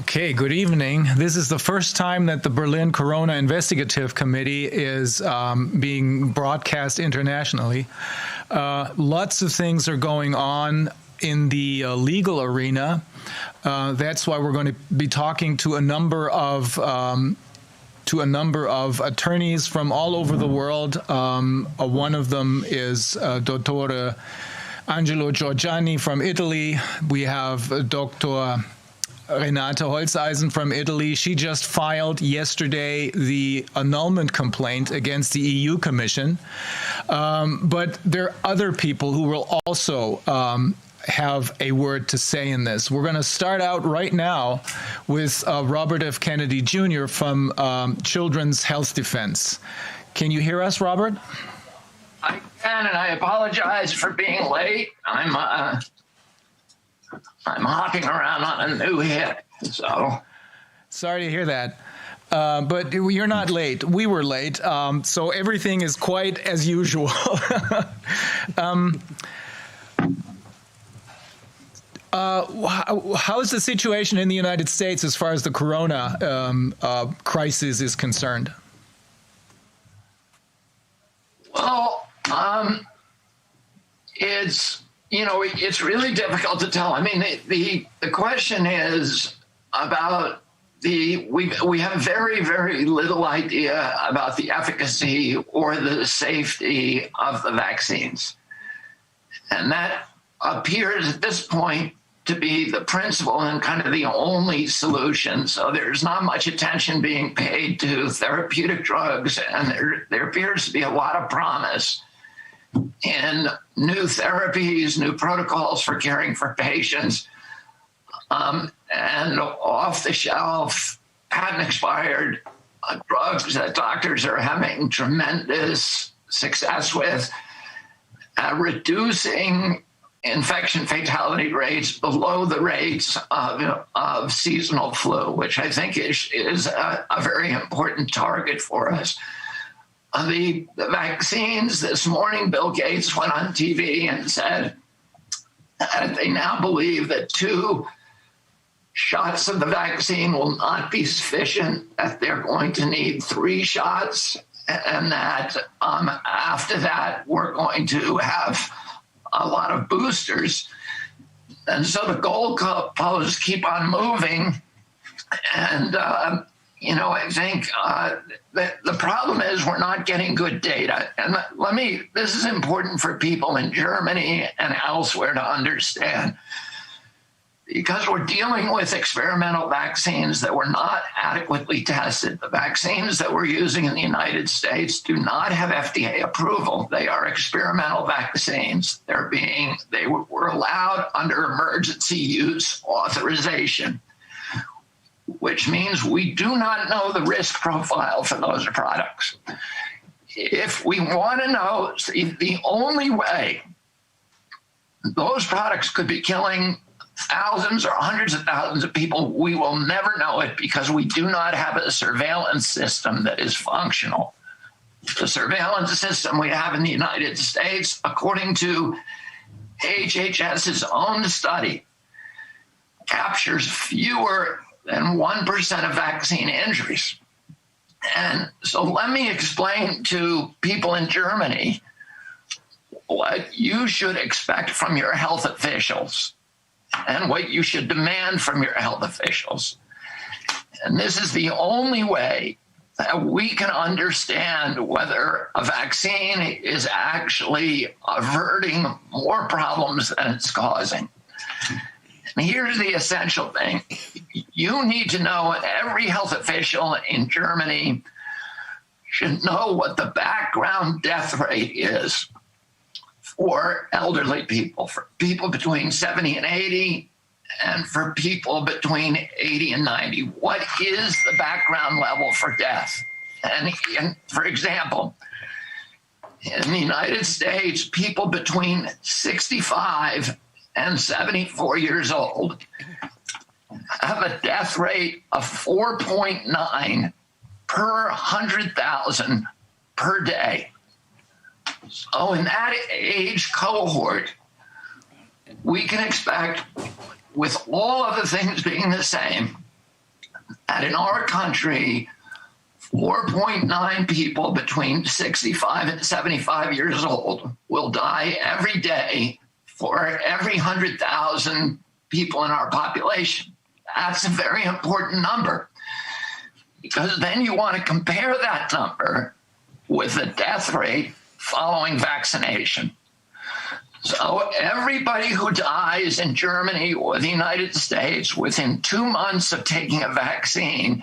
Okay, good evening. This is the first time that the Berlin Corona Investigative Committee is being broadcast internationally. Lots of things are going on in the legal arena. That's why we're going to be talking to a number of attorneys from all over the world. One of them is Dr. Angelo Giorgiani from Italy. We have Dr. Renate Holzeisen from Italy. She just filed yesterday the annulment complaint against the EU Commission. But there are other people who will also have a word to say in this. We're going to start out right now with Robert F. Kennedy Jr. from Children's Health Defense. Can you hear us, Robert? I can, and I apologize for being late. I'm hopping around on a new hit, so. Sorry to hear that. But you're not late. We were late, so everything is quite as usual. How's the situation in the United States as far as the corona crisis is concerned? Well, it's really difficult to tell. I mean, the question is about we have very, very little idea about the efficacy or the safety of the vaccines. And that appears at this point to be the principal and kind of the only solution. So there's not much attention being paid to therapeutic drugs, and there appears to be a lot of promise in new therapies, new protocols for caring for patients, and off-the-shelf, patent-expired drugs that doctors are having tremendous success with, reducing infection fatality rates below the rates of seasonal flu, which I think is a very important target for us. The vaccines, this morning, Bill Gates went on TV and said that they now believe that 2 shots of the vaccine will not be sufficient, that they're going to need 3 shots, and that after that, we're going to have a lot of boosters. And so the goalposts keep on moving. And, I think the problem is we're not getting good data. And this is important for people in Germany and elsewhere to understand, because we're dealing with experimental vaccines that were not adequately tested. The vaccines that we're using in the United States do not have FDA approval. They are experimental vaccines. They were allowed under emergency use authorization, which means we do not know the risk profile for those products. If we want to know, the only way those products could be killing thousands or hundreds of thousands of people, we will never know it because we do not have a surveillance system that is functional. The surveillance system we have in the United States, according to HHS's own study, captures fewer than 1% of vaccine injuries. And so let me explain to people in Germany what you should expect from your health officials and what you should demand from your health officials. And this is the only way that we can understand whether a vaccine is actually averting more problems than it's causing. And here's the essential thing. You need to know, every health official in Germany should know what the background death rate is for elderly people, for people between 70 and 80, and for people between 80 and 90. What is the background level for death? And for example, in the United States, people between 65 and 74 years old have a death rate of 4.9 per 100,000 per day. So in that age cohort, we can expect, with all other things being the same, that in our country, 4.9 people between 65 and 75 years old will die every day for every 100,000 people in our population. That's a very important number, because then you want to compare that number with the death rate following vaccination. So everybody who dies in Germany or the United States within 2 months of taking a vaccine,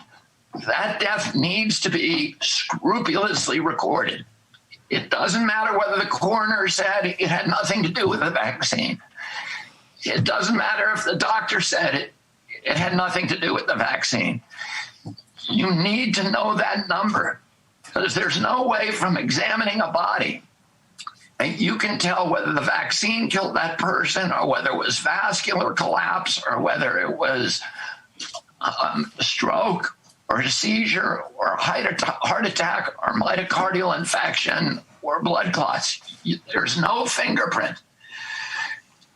that death needs to be scrupulously recorded. It doesn't matter whether the coroner said it had nothing to do with the vaccine. It doesn't matter if the doctor said it had nothing to do with the vaccine. You need to know that number, because there's no way from examining a body you can tell whether the vaccine killed that person, or whether it was vascular collapse, or whether it was a stroke or a seizure or a heart attack or myocardial infection or blood clots. There's no fingerprint.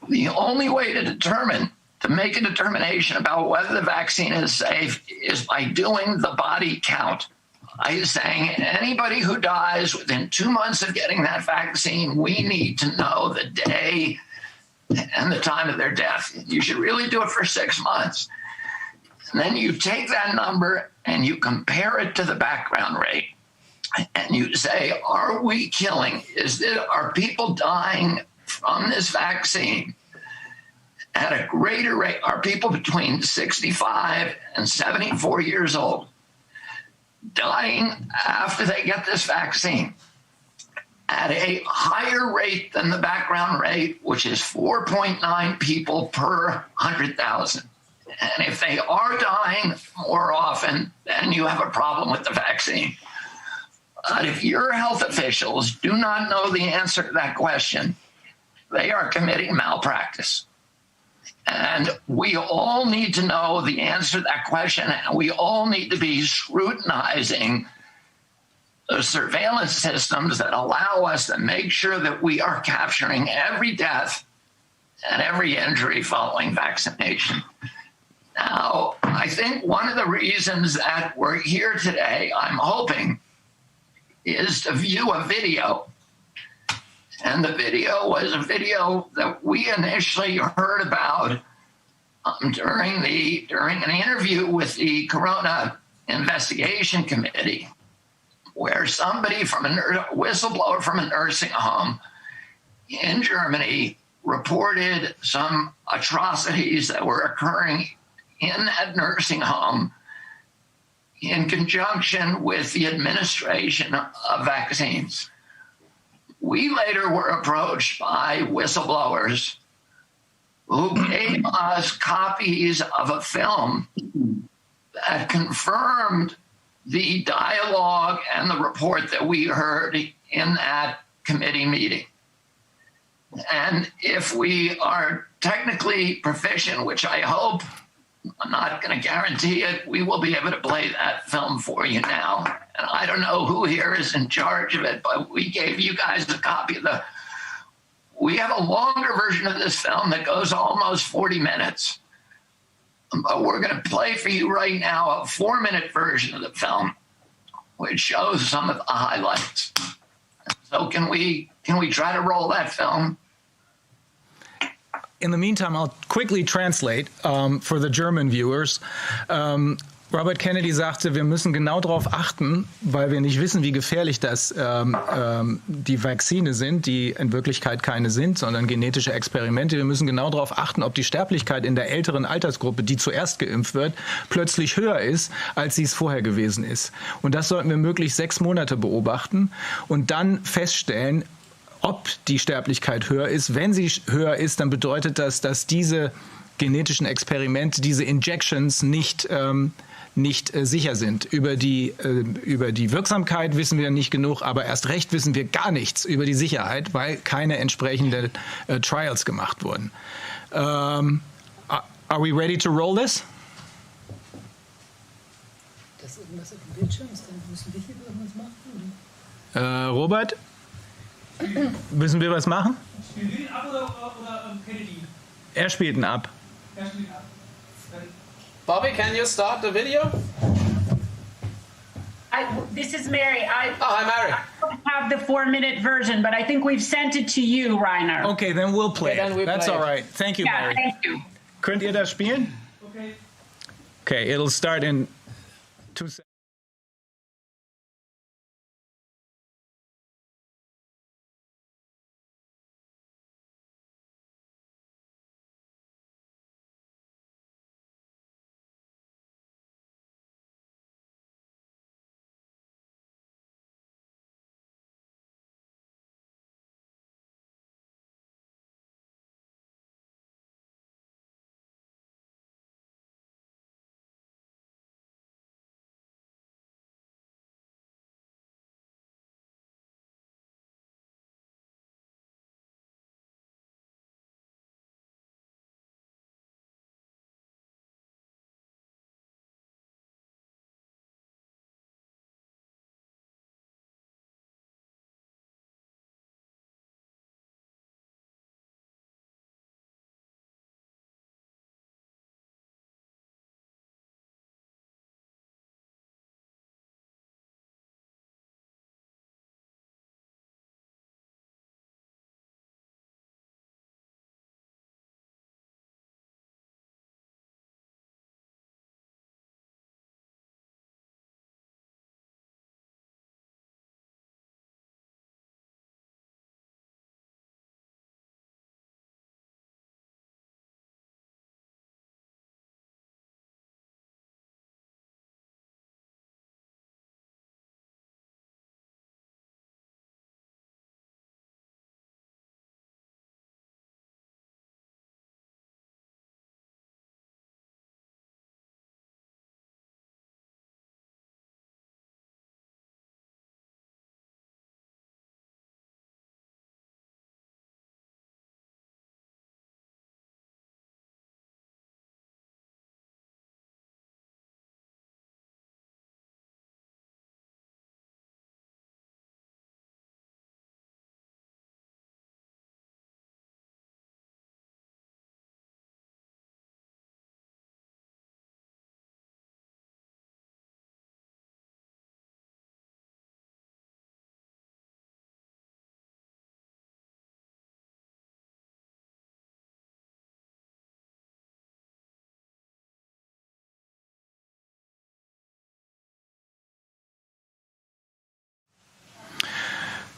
The only way to make a determination about whether the vaccine is safe is by doing the body count. I'm saying anybody who dies within 2 months of getting that vaccine, we need to know the day and the time of their death. You should really do it for 6 months. And then you take that number and you compare it to the background rate. And you say, are we killing? Are people dying from this vaccine at a greater rate? Are people between 65 and 74 years old dying after they get this vaccine at a higher rate than the background rate, which is 4.9 people per 100,000? And if they are dying more often, then you have a problem with the vaccine. But if your health officials do not know the answer to that question, they are committing malpractice. And we all need to know the answer to that question, and we all need to be scrutinizing the surveillance systems that allow us to make sure that we are capturing every death and every injury following vaccination. Now, I think one of the reasons that we're here today, I'm hoping, is to view a video. And the video was a video that we initially heard about during an interview with the Corona Investigation Committee, where somebody from a whistleblower from a nursing home in Germany reported some atrocities that were occurring in that nursing home in conjunction with the administration of vaccines. We later were approached by whistleblowers who gave us copies of a film that confirmed the dialogue and the report that we heard in that committee meeting. And if we are technically proficient, which I hope, I'm not going to guarantee it, we will be able to play that film for you now. And I don't know who here is in charge of it, but we gave you guys a copy of we have a longer version of this film that goes almost 40 minutes. But we're going to play for you right now a 4-minute version of the film, which shows some of the highlights. So can we try to roll that film? In the meantime, I'll quickly translate for the German viewers. Robert Kennedy sagte, wir müssen genau darauf achten, weil wir nicht wissen, wie gefährlich das die Vakzine sind, die in Wirklichkeit keine sind, sondern genetische Experimente. Wir müssen genau darauf achten, ob die Sterblichkeit in der älteren Altersgruppe, die zuerst geimpft wird, plötzlich höher ist, als sie es vorher gewesen ist. Und das sollten wir möglichst 6 Monate beobachten und dann feststellen, ob die Sterblichkeit höher ist. Wenn sie höher ist, dann bedeutet das, dass diese genetischen Experimente, diese Injections nicht sicher sind. Über die Wirksamkeit wissen wir nicht genug, aber erst recht wissen wir gar nichts über die Sicherheit, weil keine entsprechenden Trials gemacht wurden. Are we ready to roll this? Das ist irgendwas auf dem Bildschirm, dann müssen wir hier irgendwas machen? Oder? Robert, müssen wir was machen? Spielen wir den ab oder kennt ihr ihn? Er spielt ihn ab. Er spielt ihn ab. Bobby, can you start the video? This is Mary. Hi, Mary. I don't have the 4-minute version, but I think we've sent it to you, Reiner. Okay, then we'll play Okay, then it. we That's play all it. right. Thank you, Yeah, Mary. thank you. Könnt ihr das spielen? Okay. Okay, it'll start in 2 seconds.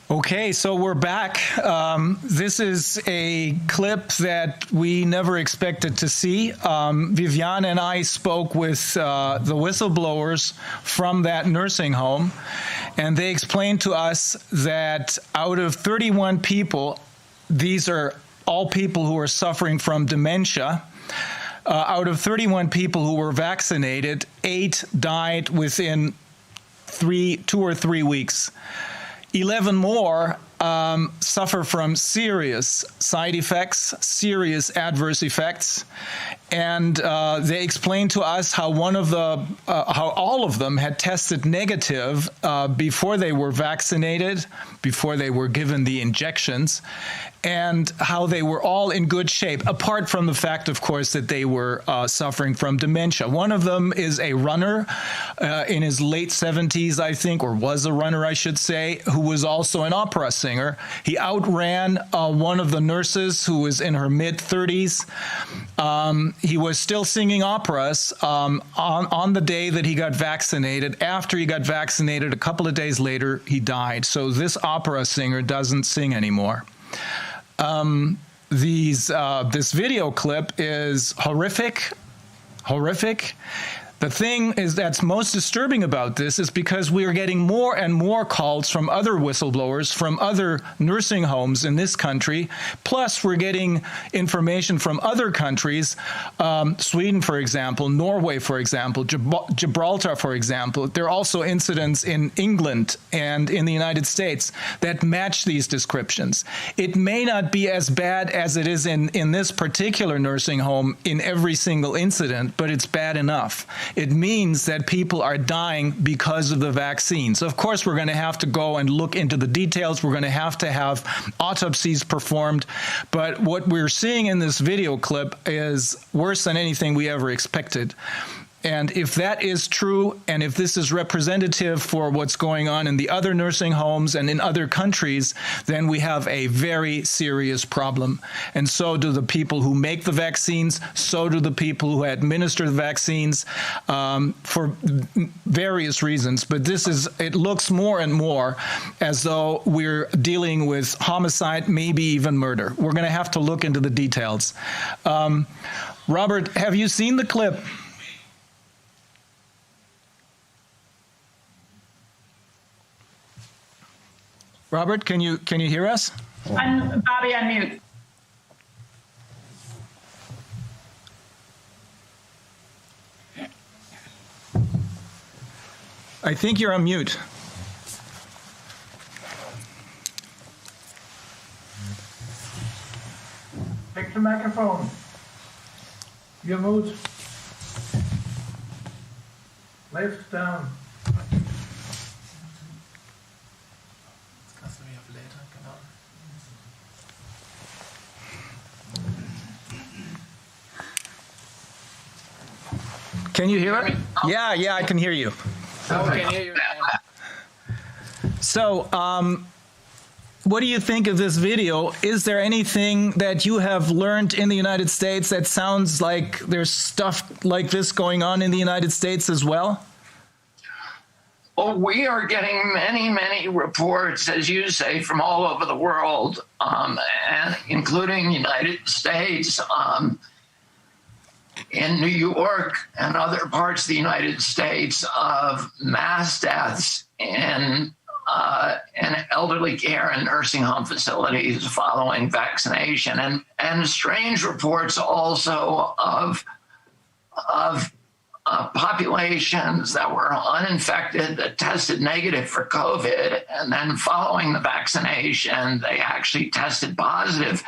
Okay, so we're back. This is a clip that we never expected to see. Viviane and I spoke with the whistleblowers from that nursing home, and they explained to us that out of 31 people, these are all people who are suffering from dementia. Out of 31 people who were vaccinated, 8 died within 2 or 3 weeks. 11 more suffer from serious side effects, serious adverse effects, and they explained to us how how all of them had tested negative before they were vaccinated, before they were given the injections, and how they were all in good shape, apart from the fact, of course, that they were suffering from dementia. One of them is a runner in his late 70s, I think, or was a runner, I should say, who was also an opera singer. He outran one of the nurses who was in her mid-30s. He was still singing operas on the day that he got vaccinated. After he got vaccinated, a couple of days later, he died. So this opera singer doesn't sing anymore. This video clip is horrific. The thing that's most disturbing about this is because we are getting more and more calls from other whistleblowers from other nursing homes in this country. Plus, we're getting information from other countries, Sweden, for example, Norway, for example, Gibraltar, for example. There are also incidents in England and in the United States that match these descriptions. It may not be as bad as it is in this particular nursing home in every single incident, but it's bad enough. it means that people are dying because of the vaccines. Of course, we're going to have to go and look into the details. We're going to have autopsies performed. But what we're seeing in this video clip is worse than anything we ever expected. And if that is true, and if this is representative for what's going on in the other nursing homes and in other countries, then we have a very serious problem. And so do the people who make the vaccines, so do the people who administer the vaccines, for various reasons. But it looks more and more as though we're dealing with homicide, maybe even murder. We're going to have to look into the details. Robert, have you seen the clip? Robert, can you hear us? Bobby, unmute. I think you're on mute. Take the microphone. You're mute. Left down. Can you hear it? Yeah, I can hear you. I can hear you. So, what do you think of this video? Is there anything that you have learned in the United States that sounds like there's stuff like this going on in the United States as well? Well, we are getting many, many reports, as you say, from all over the world, and including the United States. In New York and other parts of the United States, of mass deaths in elderly care and nursing home facilities following vaccination, and strange reports also of populations that were uninfected that tested negative for COVID, and then following the vaccination, they actually tested positive.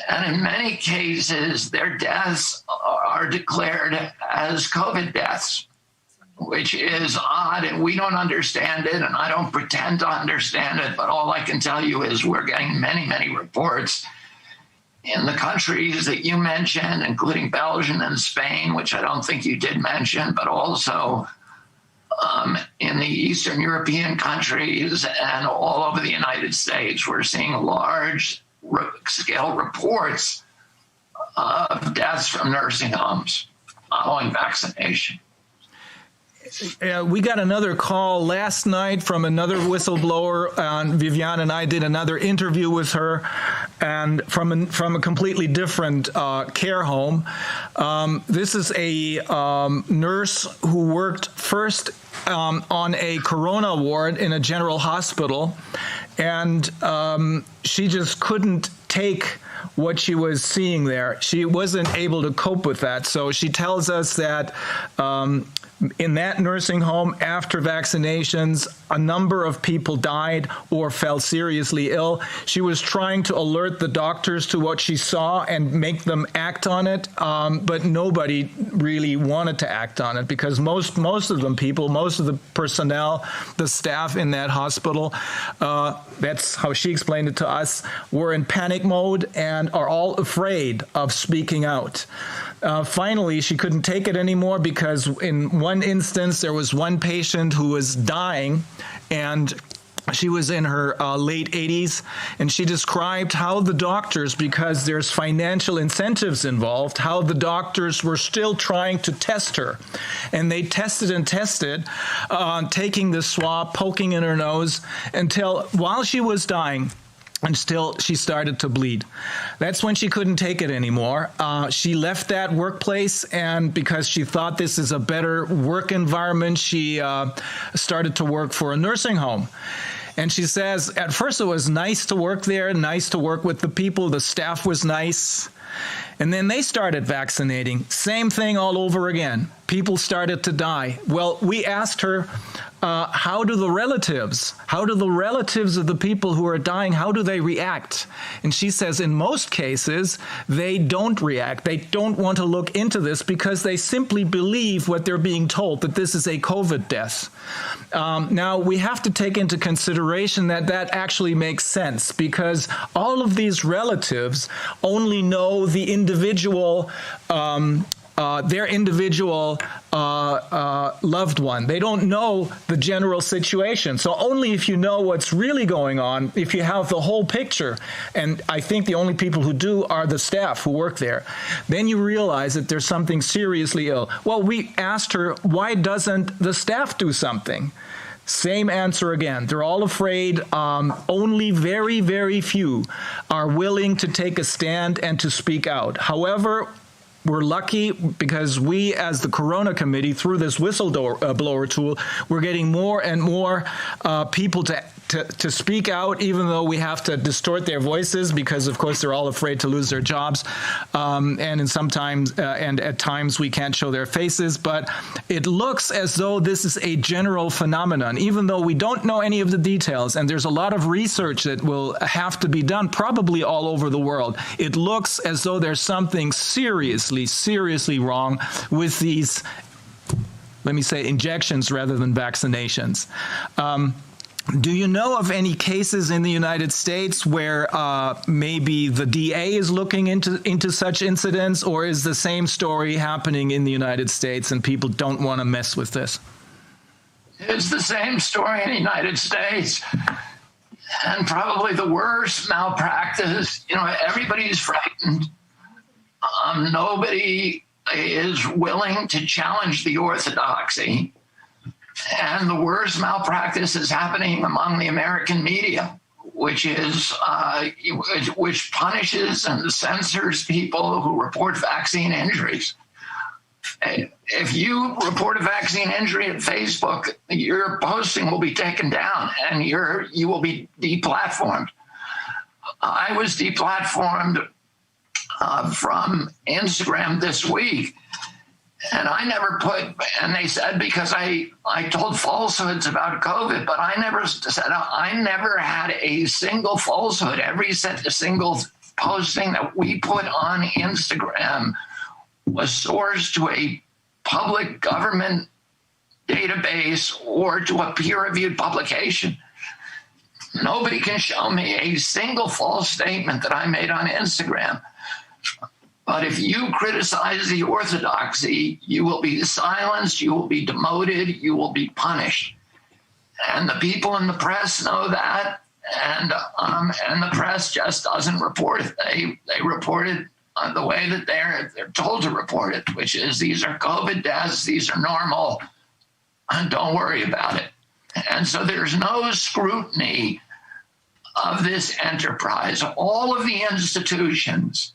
And in many cases, their deaths are declared as COVID deaths, which is odd, and we don't understand it, and I don't pretend to understand it, but all I can tell you is we're getting many, many reports in the countries that you mentioned, including Belgium and Spain, which I don't think you did mention, but also in the Eastern European countries and all over the United States. We're seeing large-scale reports of deaths from nursing homes following vaccination. We got another call last night from another whistleblower, and Viviane and I did another interview with her, and from a completely different care home. This is a nurse who worked first on a corona ward in a general hospital, and she just couldn't take what she was seeing there. She wasn't able to cope with that. So she tells us that in that nursing home, after vaccinations, a number of people died or fell seriously ill. She was trying to alert the doctors to what she saw and make them act on it, but nobody really wanted to act on it, because most of the personnel, the staff in that hospital, that's how she explained it to us, were in panic mode and are all afraid of speaking out. Finally, she couldn't take it anymore, because in one instance, there was one patient who was dying, and she was in her late 80s, and she described how the doctors, because there's financial incentives involved, how the doctors were still trying to test her. And they tested and tested, taking the swab, poking in her nose, until while she was dying, and still she started to bleed. That's when she couldn't take it anymore. She left that workplace, and because she thought this is a better work environment, she started to work for a nursing home. And she says, at first it was nice to work there, nice to work with the people, the staff was nice. And then they started vaccinating. Same thing all over again. People started to die. Well, we asked her, how do the relatives of the people who are dying, how do they react? And she says in most cases, they don't react. They don't want to look into this because they simply believe what they're being told, that this is a COVID death. Now, we have to take into consideration that that actually makes sense because all of these relatives only know the individual their individual loved one. They don't know the general situation. So only if you know what's really going on, if you have the whole picture, and I think the only people who do are the staff who work there, then you realize that there's something seriously ill. Well, we asked her, why doesn't the staff do something? Same answer again. They're all afraid. Only very, very few are willing to take a stand and to speak out. However, we're lucky because we, as the Corona Committee, through this whistleblower tool, we're getting more and more people to speak out, even though we have to distort their voices because, of course, they're all afraid to lose their jobs. And at times we can't show their faces. But it looks as though this is a general phenomenon, even though we don't know any of the details. And there's a lot of research that will have to be done, probably all over the world. It looks as though there's something seriously wrong with these, let me say, injections rather than vaccinations. Do you know of any cases in the United States where maybe the DA is looking into such incidents, or is the same story happening in the United States and people don't want to mess with this? It's the same story in the United States. And probably the worst malpractice. Everybody's frightened. Nobody is willing to challenge the orthodoxy. And the worst malpractice is happening among the American media, which punishes and censors people who report vaccine injuries. If you report a vaccine injury at Facebook, your posting will be taken down and you will be deplatformed. I was deplatformed from Instagram this week. And I never and they said because I told falsehoods about COVID, but I never had a single falsehood. Every single posting that we put on Instagram was sourced to a public government database or to a peer-reviewed publication. Nobody can show me a single false statement that I made on Instagram. But if you criticize the orthodoxy, you will be silenced, you will be demoted, you will be punished. And the people in the press know that, and the press just doesn't report it. They report it the way that they're told to report it, which is these are COVID deaths, these are normal, and don't worry about it. And so there's no scrutiny of this enterprise. All of the institutions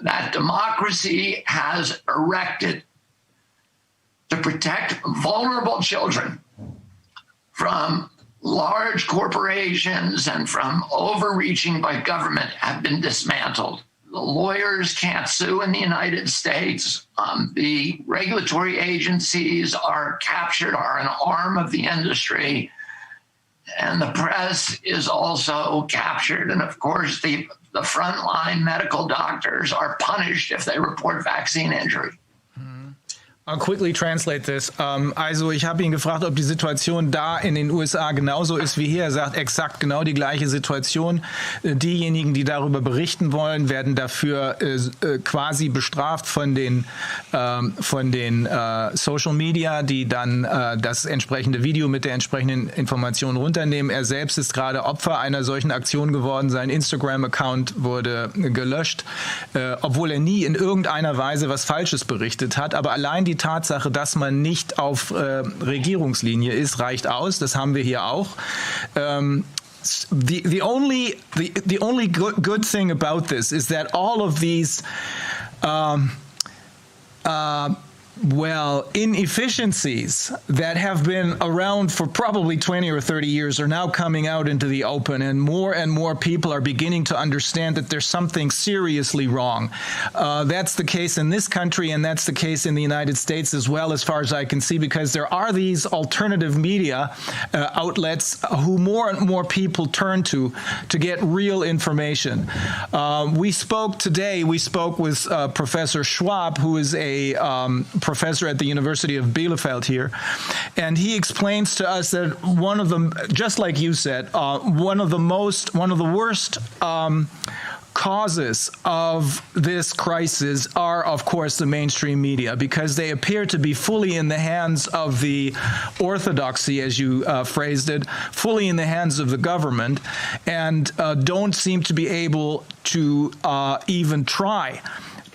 that democracy has erected to protect vulnerable children from large corporations and from overreaching by government have been dismantled. The lawyers can't sue in the United States. The regulatory agencies are captured, are an arm of the industry. And the press is also captured. And of course, the frontline medical doctors are punished if they report vaccine injury. I'll quickly translate this. Also ich habe ihn gefragt, ob die Situation da in den USA genauso ist wie hier. Er sagt exakt genau die gleiche Situation. Diejenigen, die darüber berichten wollen, werden dafür quasi bestraft von den Social Media, die dann das entsprechende Video mit der entsprechenden Information runternehmen. Er selbst ist gerade Opfer einer solchen Aktion geworden. Sein Instagram-Account wurde gelöscht, obwohl er nie in irgendeiner Weise was Falsches berichtet hat. Aber allein die Tatsache, dass man nicht auf Regierungslinie ist, reicht aus. Das haben wir hier auch. The only good thing about this is that all of these Well, inefficiencies that have been around for probably 20 or 30 years are now coming out into the open, and more people are beginning to understand that there's something seriously wrong. That's the case in this country, and that's the case in the United States as well, as far as I can see, because there are these alternative media outlets who more and more people turn to get real information. We spoke with Professor Schwab, who is a professor at the University of Bielefeld here, and he explains to us that one of them, just like you said, one of the worst causes of this crisis are, of course, the mainstream media, because they appear to be fully in the hands of the orthodoxy, as you phrased it, fully in the hands of the government, and don't seem to be able to even try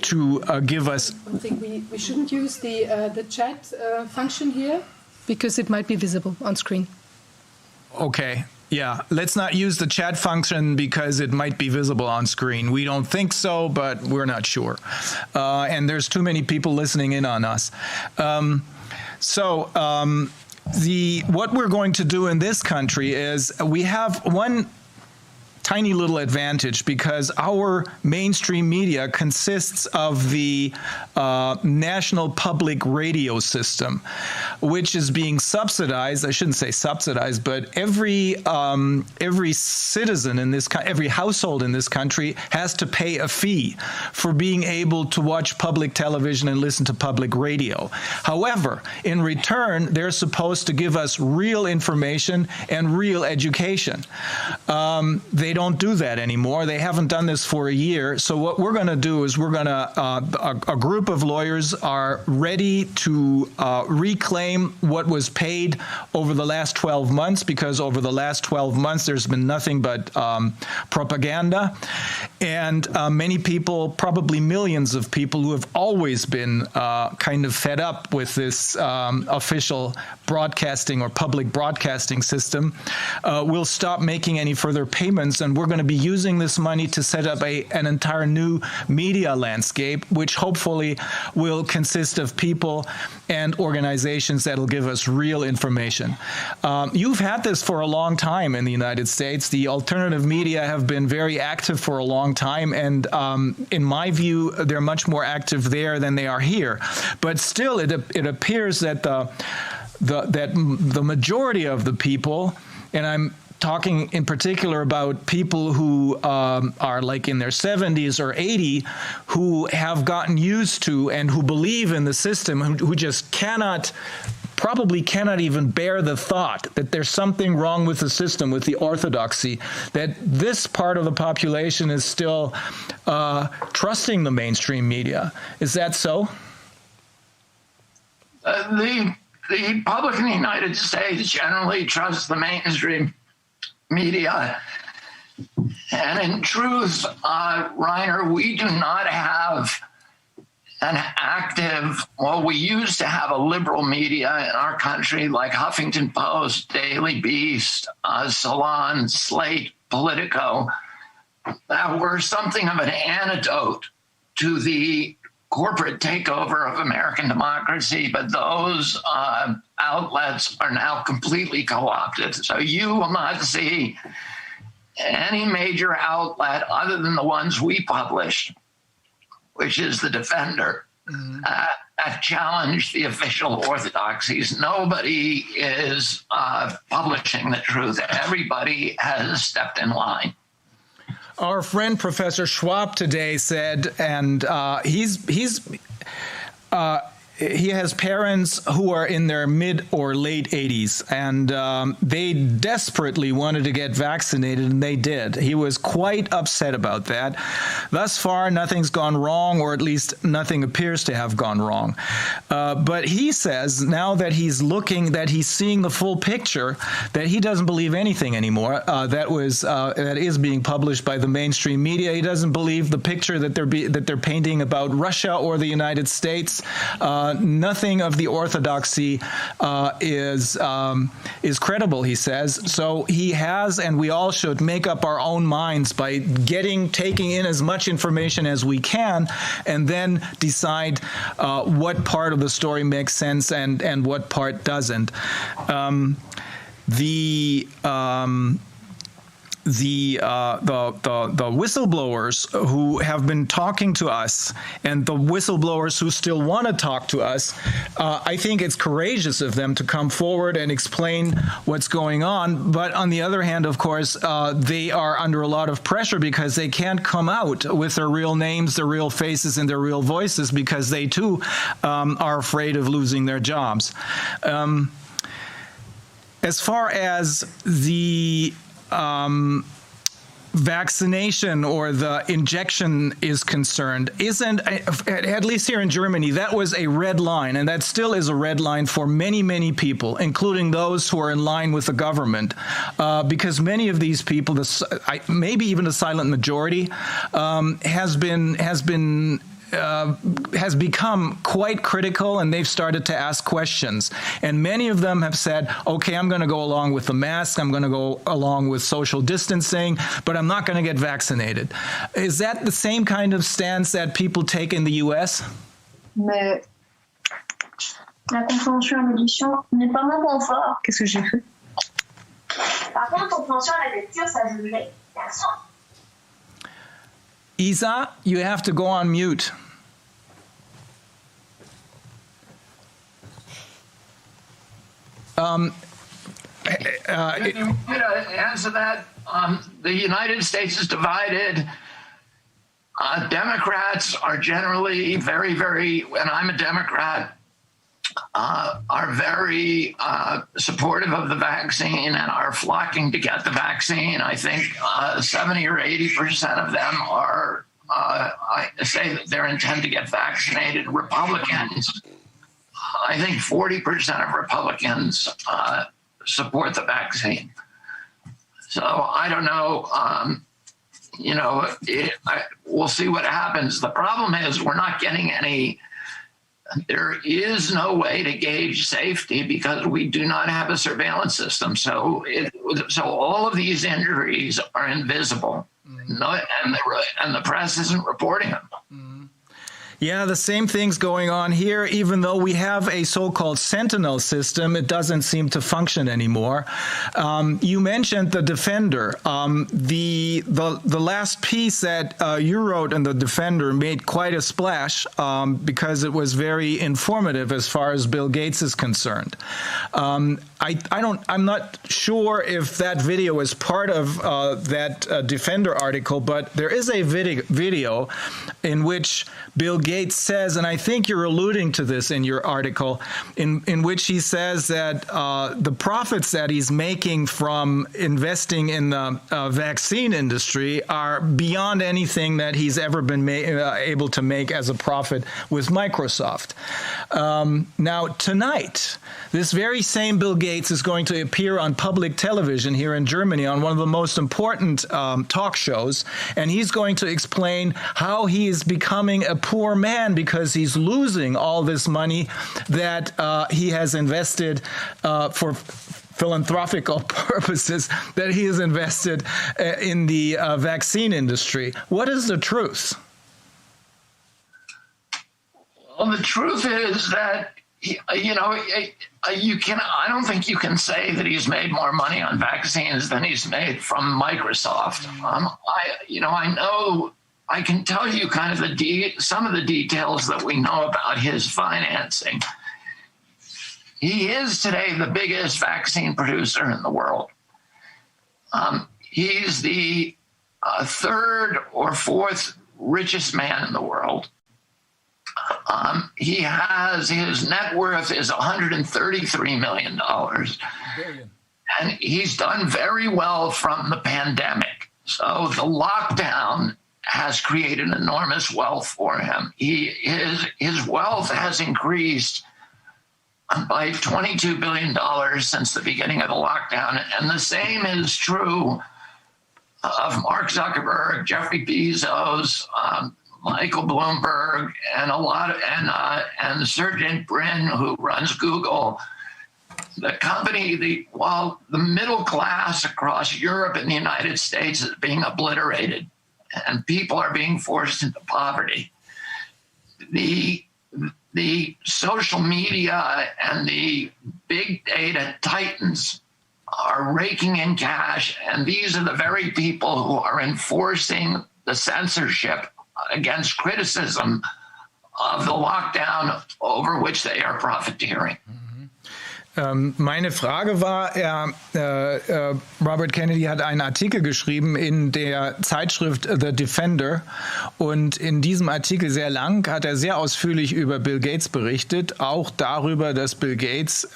to give us. One thing, we shouldn't use the chat function here because it might be visible on screen. Okay. Yeah, let's not use the chat function because it might be visible on screen. We don't think so, but we're not sure. And there's too many people listening in on us. What we're going to do in this country is we have one tiny little advantage, because our mainstream media consists of the National Public Radio System, which is being subsidized. I shouldn't say subsidized, but every citizen in this, every household in this country has to pay a fee for being able to watch public television and listen to public radio. However, in return, they're supposed to give us real information and real education. They don't do that anymore. They haven't done this for a year. So what we're going to do is a group of lawyers are ready to reclaim what was paid over the last 12 months, because over the last 12 months there's been nothing but propaganda. And many people, probably millions of people who have always been kind of fed up with this official broadcasting or public broadcasting system, will stop making any further payments, and we're going to be using this money to set up an entire new media landscape, which hopefully will consist of people and organizations that will give us real information. You've had this for a long time in the United States. The alternative media have been very active for a long time, and in my view, they're much more active there than they are here. But still, it appears that the majority of the people, and I'm talking in particular about people who are like in their 70s or 80, who have gotten used to and who believe in the system, who just probably cannot even bear the thought that there's something wrong with the system, with the orthodoxy, that this part of the population is still trusting the mainstream media. Is that so? The public in the United States generally trusts the mainstream media. And in truth, Reiner, we do not have an active, we used to have a liberal media in our country like Huffington Post, Daily Beast, Salon, Slate, Politico, that were something of an antidote to the corporate takeover of American democracy, but those outlets are now completely co-opted. So you will not see any major outlet other than the ones we published, which is the Defender, that challenge the official orthodoxies. Nobody is publishing the truth. Everybody has stepped in line. Our friend Professor Schwab today said, and he has parents who are in their mid or late 80s, and they desperately wanted to get vaccinated, and they did. He was quite upset about that. Thus far, nothing's gone wrong, or at least nothing appears to have gone wrong. But he says now that he's seeing the full picture, that he doesn't believe anything anymore that is being published by the mainstream media. He doesn't believe the picture that they're painting about Russia or the United States. nothing of the orthodoxy is credible, he says. So he has, and we all should make up our own minds by taking in as much information as we can, and then decide what part of the story makes sense and what part doesn't. The whistleblowers who have been talking to us, and the whistleblowers who still want to talk to us, I think it's courageous of them to come forward and explain what's going on. But on the other hand, of course, they are under a lot of pressure because they can't come out with their real names, their real faces, and their real voices, because they too are afraid of losing their jobs. As far as the vaccination or the injection is concerned, at least here in Germany, that was a red line, and that still is a red line for many, many people, including those who are in line with the government, because many of these people, maybe even a silent majority, has become quite critical, and they've started to ask questions. And many of them have said, okay, I'm going to go along with the mask, I'm going to go along with social distancing, but I'm not going to get vaccinated. Is that the same kind of stance that people take in the US? Mais la compréhension à l'audition n'est pas mon point fort. Qu'est-ce que j'ai fait? Par contre, compréhension à la lecture, ça je l'ai. Isa, you have to go on mute. Answer that. The United States is divided. Democrats are generally very, very, and I'm a Democrat, are very supportive of the vaccine and are flocking to get the vaccine. I think 70 or 80% of them are say that they intend to get vaccinated. Republicans, I think 40% of Republicans support the vaccine. So I don't know. We'll see what happens. The problem is we're not getting any. There is no way to gauge safety because we do not have a surveillance system. So all of these injuries are invisible, and the press isn't reporting them. Yeah, the same thing's going on here. Even though we have a so-called sentinel system, it doesn't seem to function anymore. You mentioned the Defender. The last piece that you wrote in the Defender made quite a splash because it was very informative as far as Bill Gates is concerned. I'm not sure if that video is part of that Defender article, but there is a video in which Bill Gates says, and I think you're alluding to this in your article, in which he says that the profits that he's making from investing in the vaccine industry are beyond anything that he's ever been able to make as a profit with Microsoft. Now, tonight, this very same Bill Gates is going to appear on public television here in Germany on one of the most important talk shows, and he's going to explain how he is becoming a poor man because he's losing all this money that he has invested for philanthropical purposes, that he has invested in the vaccine industry. What is the truth? Well, the truth is that, I don't think you can say that he's made more money on vaccines than he's made from Microsoft. I can tell you kind of some of the details that we know about his financing. He is today the biggest vaccine producer in the world. He's the third or fourth richest man in the world. His net worth is $133 million. And he's done very well from the pandemic. So the lockdown has created enormous wealth for him. His wealth has increased by $22 billion since the beginning of the lockdown. And the same is true of Mark Zuckerberg, Jeffrey Bezos, Michael Bloomberg and and Sergey Brin, who runs Google, the company, while the middle class across Europe and the United States is being obliterated and people are being forced into poverty, the social media and the big data titans are raking in cash, and these are the very people who are enforcing the censorship against criticism of the lockdown over which they are profiteering. Meine Frage war, Robert Kennedy hat einen Artikel geschrieben in der Zeitschrift The Defender, und in diesem Artikel, sehr lang, hat er sehr ausführlich über Bill Gates berichtet, auch darüber, dass Bill Gates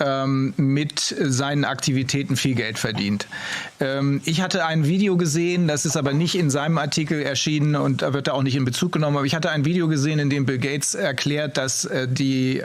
mit seinen Aktivitäten viel Geld verdient. Ich hatte ein Video gesehen, das ist aber nicht in seinem Artikel erschienen und da wird er auch nicht in Bezug genommen, aber ich hatte ein Video gesehen, in dem Bill Gates erklärt, dass die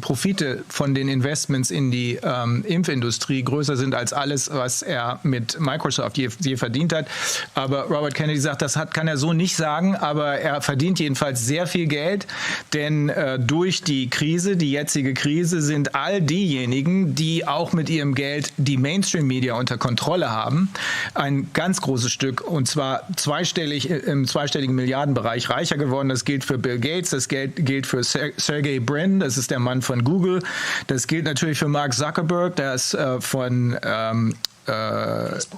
Profite von den Investments in die Impfindustrie größer sind als alles, was er mit Microsoft je verdient hat. Aber Robert Kennedy sagt, das kann er so nicht sagen, aber er verdient jedenfalls sehr viel Geld, denn durch die Krise, die jetzige Krise, sind all diejenigen, die auch mit ihrem Geld die Mainstream-Media unter Kontrolle haben, ein ganz großes Stück, und zwar im zweistelligen Milliardenbereich reicher geworden. Das gilt für Bill Gates, das gilt für Sergey Brin, das ist der Mann von Google, das gilt natürlich für Mark Zuckerberg, der ist von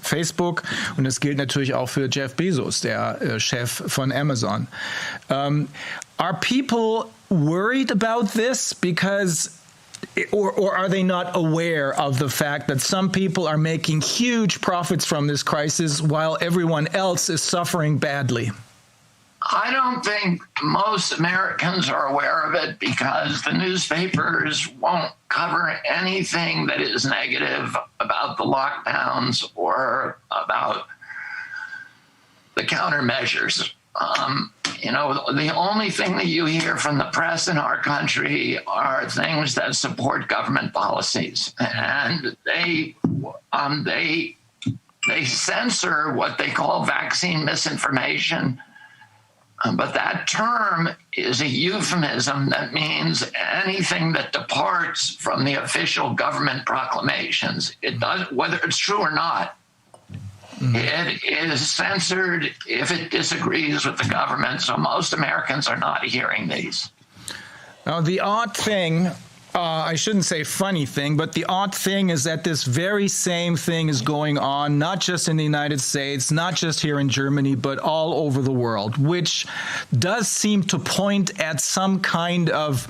Facebook, und es gilt natürlich auch für Jeff Bezos, der Chef von Amazon. Are people worried about this because, or are they not aware of the fact that some people are making huge profits from this crisis while everyone else is suffering badly? I don't think most Americans are aware of it because the newspapers won't cover anything that is negative about the lockdowns or about the countermeasures. The only thing that you hear from the press in our country are things that support government policies, and they censor what they call vaccine misinformation. But that term is a euphemism that means anything that departs from the official government proclamations. It does, whether it's true or not. It is censored if it disagrees with the government. So most Americans are not hearing these. Now, the odd thing, I shouldn't say funny thing, but the odd thing is that this very same thing is going on, not just in the United States, not just here in Germany, but all over the world, which does seem to point at some kind of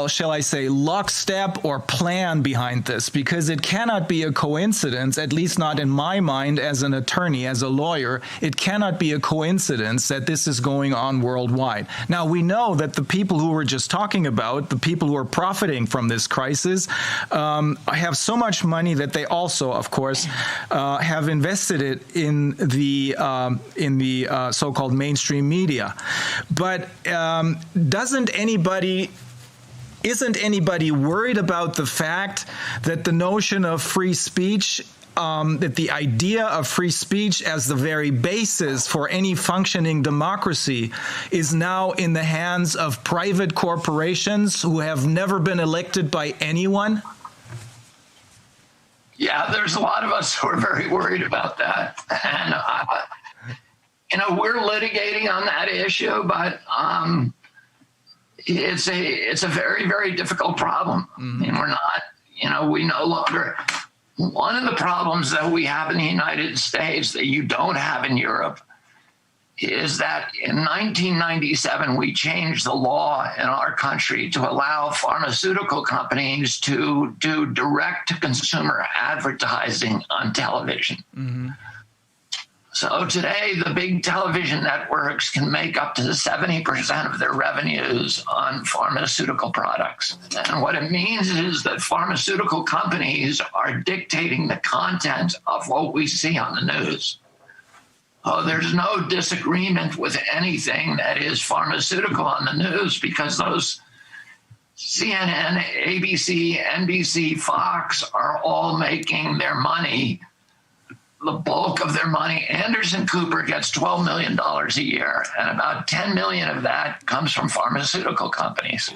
shall I say, lockstep or plan behind this, because it cannot be a coincidence, at least not in my mind as an attorney, as a lawyer, it cannot be a coincidence that this is going on worldwide. Now, we know that the people who we're just talking about, the people who are profiting from this crisis, have so much money that they also, of course, have invested it in the so-called mainstream media. But isn't anybody worried about the fact that the notion of free speech, that the idea of free speech as the very basis for any functioning democracy is now in the hands of private corporations who have never been elected by anyone? Yeah, there's a lot of us who are very worried about that. And, we're litigating on that issue, but it's a very, very difficult problem. Mm-hmm. I mean, we're not, we no longer, one of the problems that we have in the United States that you don't have in Europe is that in 1997, we changed the law in our country to allow pharmaceutical companies to do direct-to-consumer advertising on television. Mm-hmm. So today, the big television networks can make up to 70% of their revenues on pharmaceutical products. And what it means is that pharmaceutical companies are dictating the content of what we see on the news. There's no disagreement with anything that is pharmaceutical on the news because those CNN, ABC, NBC, Fox are all making their money the bulk of their money. Anderson Cooper gets $12 million a year, and about 10 million of that comes from pharmaceutical companies.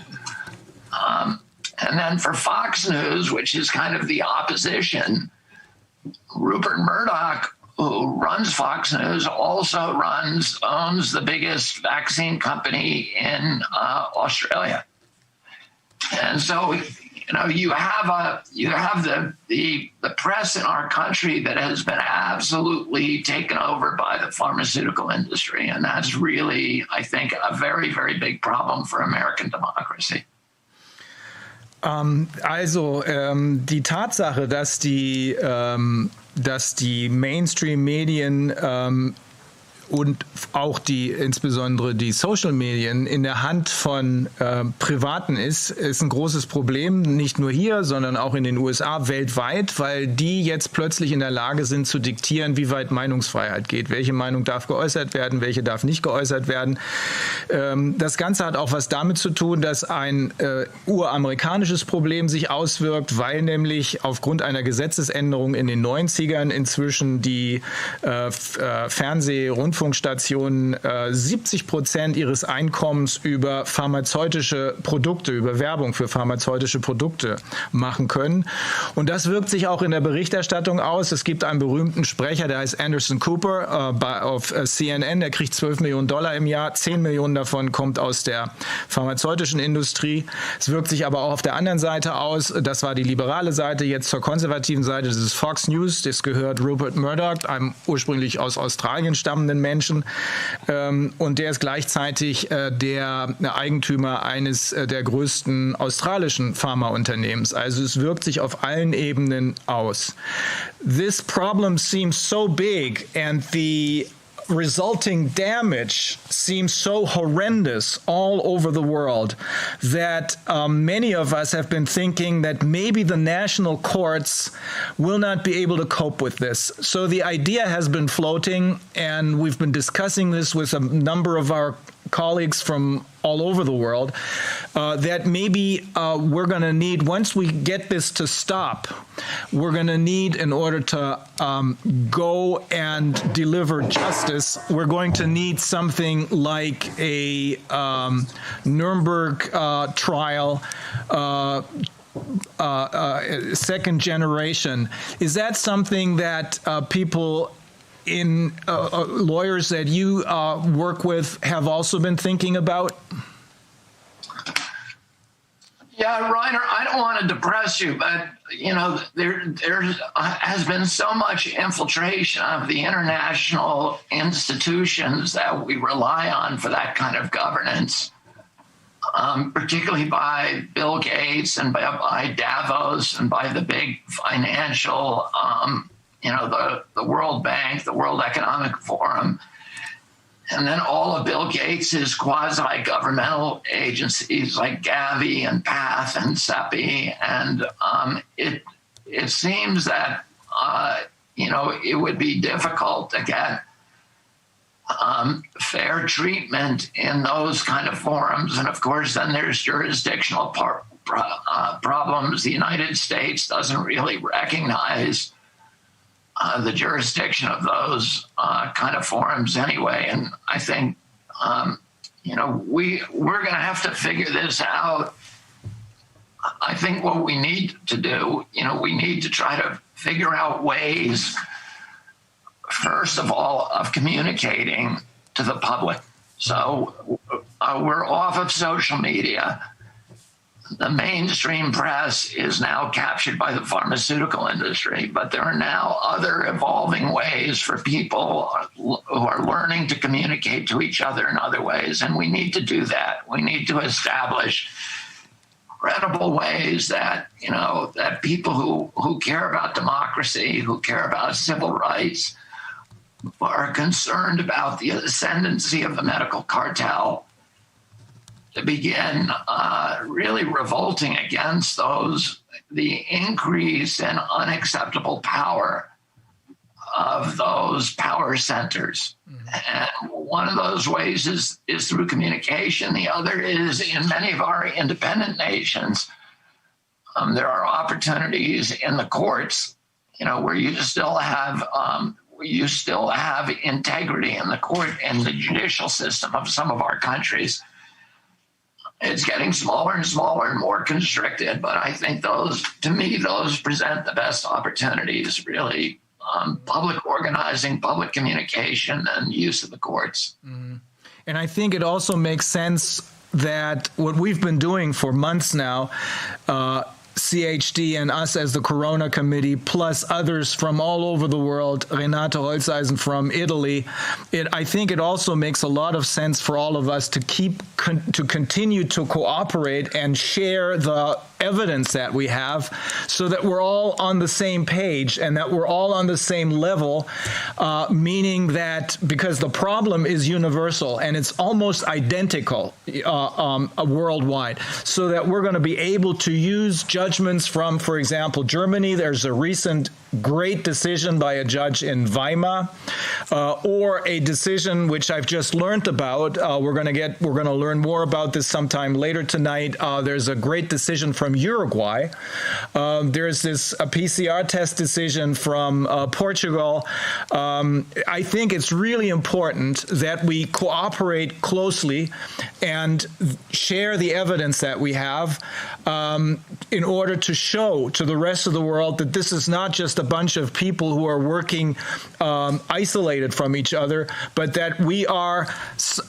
And then for Fox News, which is kind of the opposition, Rupert Murdoch, who runs Fox News, also owns the biggest vaccine company in Australia. And so, you have the press in our country that has been absolutely taken over by the pharmaceutical industry, and that's really, I think, a very, very big problem for American democracy. Die Tatsache, dass die Mainstream-Medien und auch insbesondere die Social-Medien in der Hand von Privaten ist ein großes Problem, nicht nur hier, sondern auch in den USA, weltweit, weil die jetzt plötzlich in der Lage sind zu diktieren, wie weit Meinungsfreiheit geht. Welche Meinung darf geäußert werden, welche darf nicht geäußert werden. Das Ganze hat auch was damit zu tun, dass ein uramerikanisches Problem sich auswirkt, weil nämlich aufgrund einer Gesetzesänderung in den 90ern inzwischen die Rundfunkstationen 70% ihres Einkommens über pharmazeutische Produkte, über Werbung für pharmazeutische Produkte machen können. Und das wirkt sich auch in der Berichterstattung aus. Es gibt einen berühmten Sprecher, der heißt Anderson Cooper auf CNN, der kriegt $12 Millionen im Jahr. 10 Millionen davon kommt aus der pharmazeutischen Industrie. Es wirkt sich aber auch auf der anderen Seite aus. Das war die liberale Seite, jetzt zur konservativen Seite. Das ist Fox News, das gehört Rupert Murdoch, einem ursprünglich aus Australien stammenden Menschen, und der ist gleichzeitig der Eigentümer eines der größten australischen Pharmaunternehmens. Also es wirkt sich auf allen Ebenen aus. This problem seems so big and the resulting damage seems so horrendous all over the world that many of us have been thinking that maybe the national courts will not be able to cope with this. So the idea has been floating, and we've been discussing this with a number of our colleagues from all over the world, that maybe we're going to need, once we get this to stop, we're going to need, in order to go and deliver justice, we're going to need something like a Nuremberg trial, second generation. Is that something that people in lawyers that you work with have also been thinking about? Yeah, Reiner, I don't want to depress you, but there has been so much infiltration of the international institutions that we rely on for that kind of governance, particularly by Bill Gates and by Davos and by the big financial the World Bank, the World Economic Forum, and then all of Bill Gates's quasi-governmental agencies like Gavi and PATH and CEPI. And it seems that, it would be difficult to get fair treatment in those kind of forums. And of course, then there's jurisdictional problems. The United States doesn't really recognize the jurisdiction of those kind of forums anyway. And I think, we're going to have to figure this out. I think what we need to do, we need to try to figure out ways, first of all, of communicating to the public. So we're off of social media. The mainstream press is now captured by the pharmaceutical industry, but there are now other evolving ways for people who are learning to communicate to each other in other ways, and we need to do that. We need to establish credible ways that, that people who care about democracy, who care about civil rights, are concerned about the ascendancy of the medical cartel, to begin really revolting against the increase in unacceptable power of those power centers. Mm-hmm. And one of those ways is through communication. The other is in many of our independent nations. There are opportunities in the courts, where you still have integrity in the court and the judicial system of some of our countries. It's getting smaller and smaller and more constricted, but I think those present the best opportunities, really. Public organizing, public communication, and use of the courts. Mm-hmm. And I think it also makes sense that what we've been doing for months now, CHD and us as the Corona Committee, plus others from all over the world, Renate Holzeisen from Italy, I think it also makes a lot of sense for all of us to continue to cooperate and share the evidence that we have, so that we're all on the same page and that we're all on the same level, meaning that because the problem is universal and it's almost identical worldwide, so that we're going to be able to use judgments from, for example, Germany. There's a recent great decision by a judge in Weimar, or a decision which I've just learned about. We're going to learn more about this sometime later tonight. There's a great decision from Uruguay. There's this PCR test decision from Portugal. I think it's really important that we cooperate closely and share the evidence that we have in order to show to the rest of the world that this is not just a bunch of people who are working isolated from each other, but that we are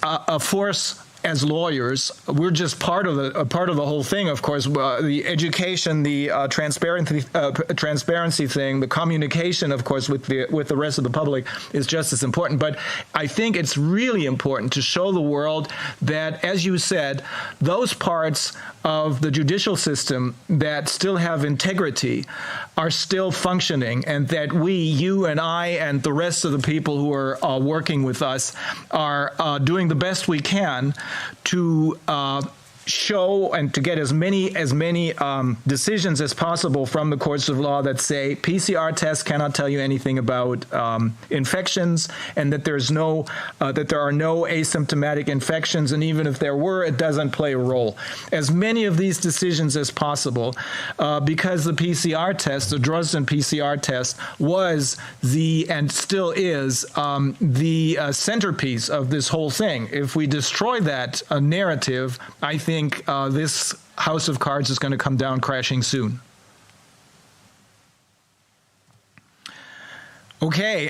a force. As lawyers, we're just part of the whole thing. Of course, the education, the transparency thing, the communication, of course, with the rest of the public is just as important. But I think it's really important to show the world that, as you said, those parts of the judicial system that still have integrity are still functioning, and that we, you and I, and the rest of the people who are working with us are doing the best we can to show and to get as many decisions as possible from the courts of law that say PCR tests cannot tell you anything about infections, and that there are no asymptomatic infections, and even if there were, it doesn't play a role. As many of these decisions as possible, because the PCR test, the Dresden PCR test, was and still is the centerpiece of this whole thing. If we destroy that narrative, I think this house of cards is going to come down crashing soon. Okay.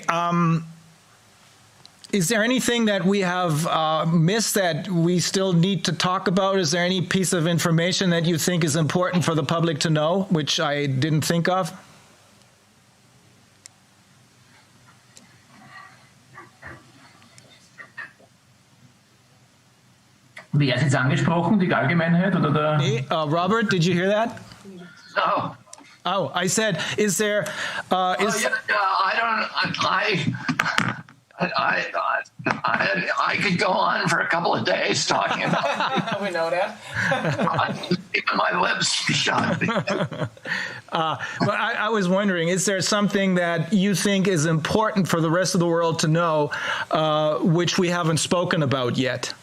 Is there anything that we have missed that we still need to talk about? Is there any piece of information that you think is important for the public to know, which I didn't think of? Wer ist jetzt angesprochen, die Allgemeinheit oder der? Nee, Robert, did you hear that? No. Oh, I said, is there? I could go on for a couple of days talking about. We know that. Keeping my lips shut. But I was wondering, is there something that you think is important for the rest of the world to know, which we haven't spoken about yet?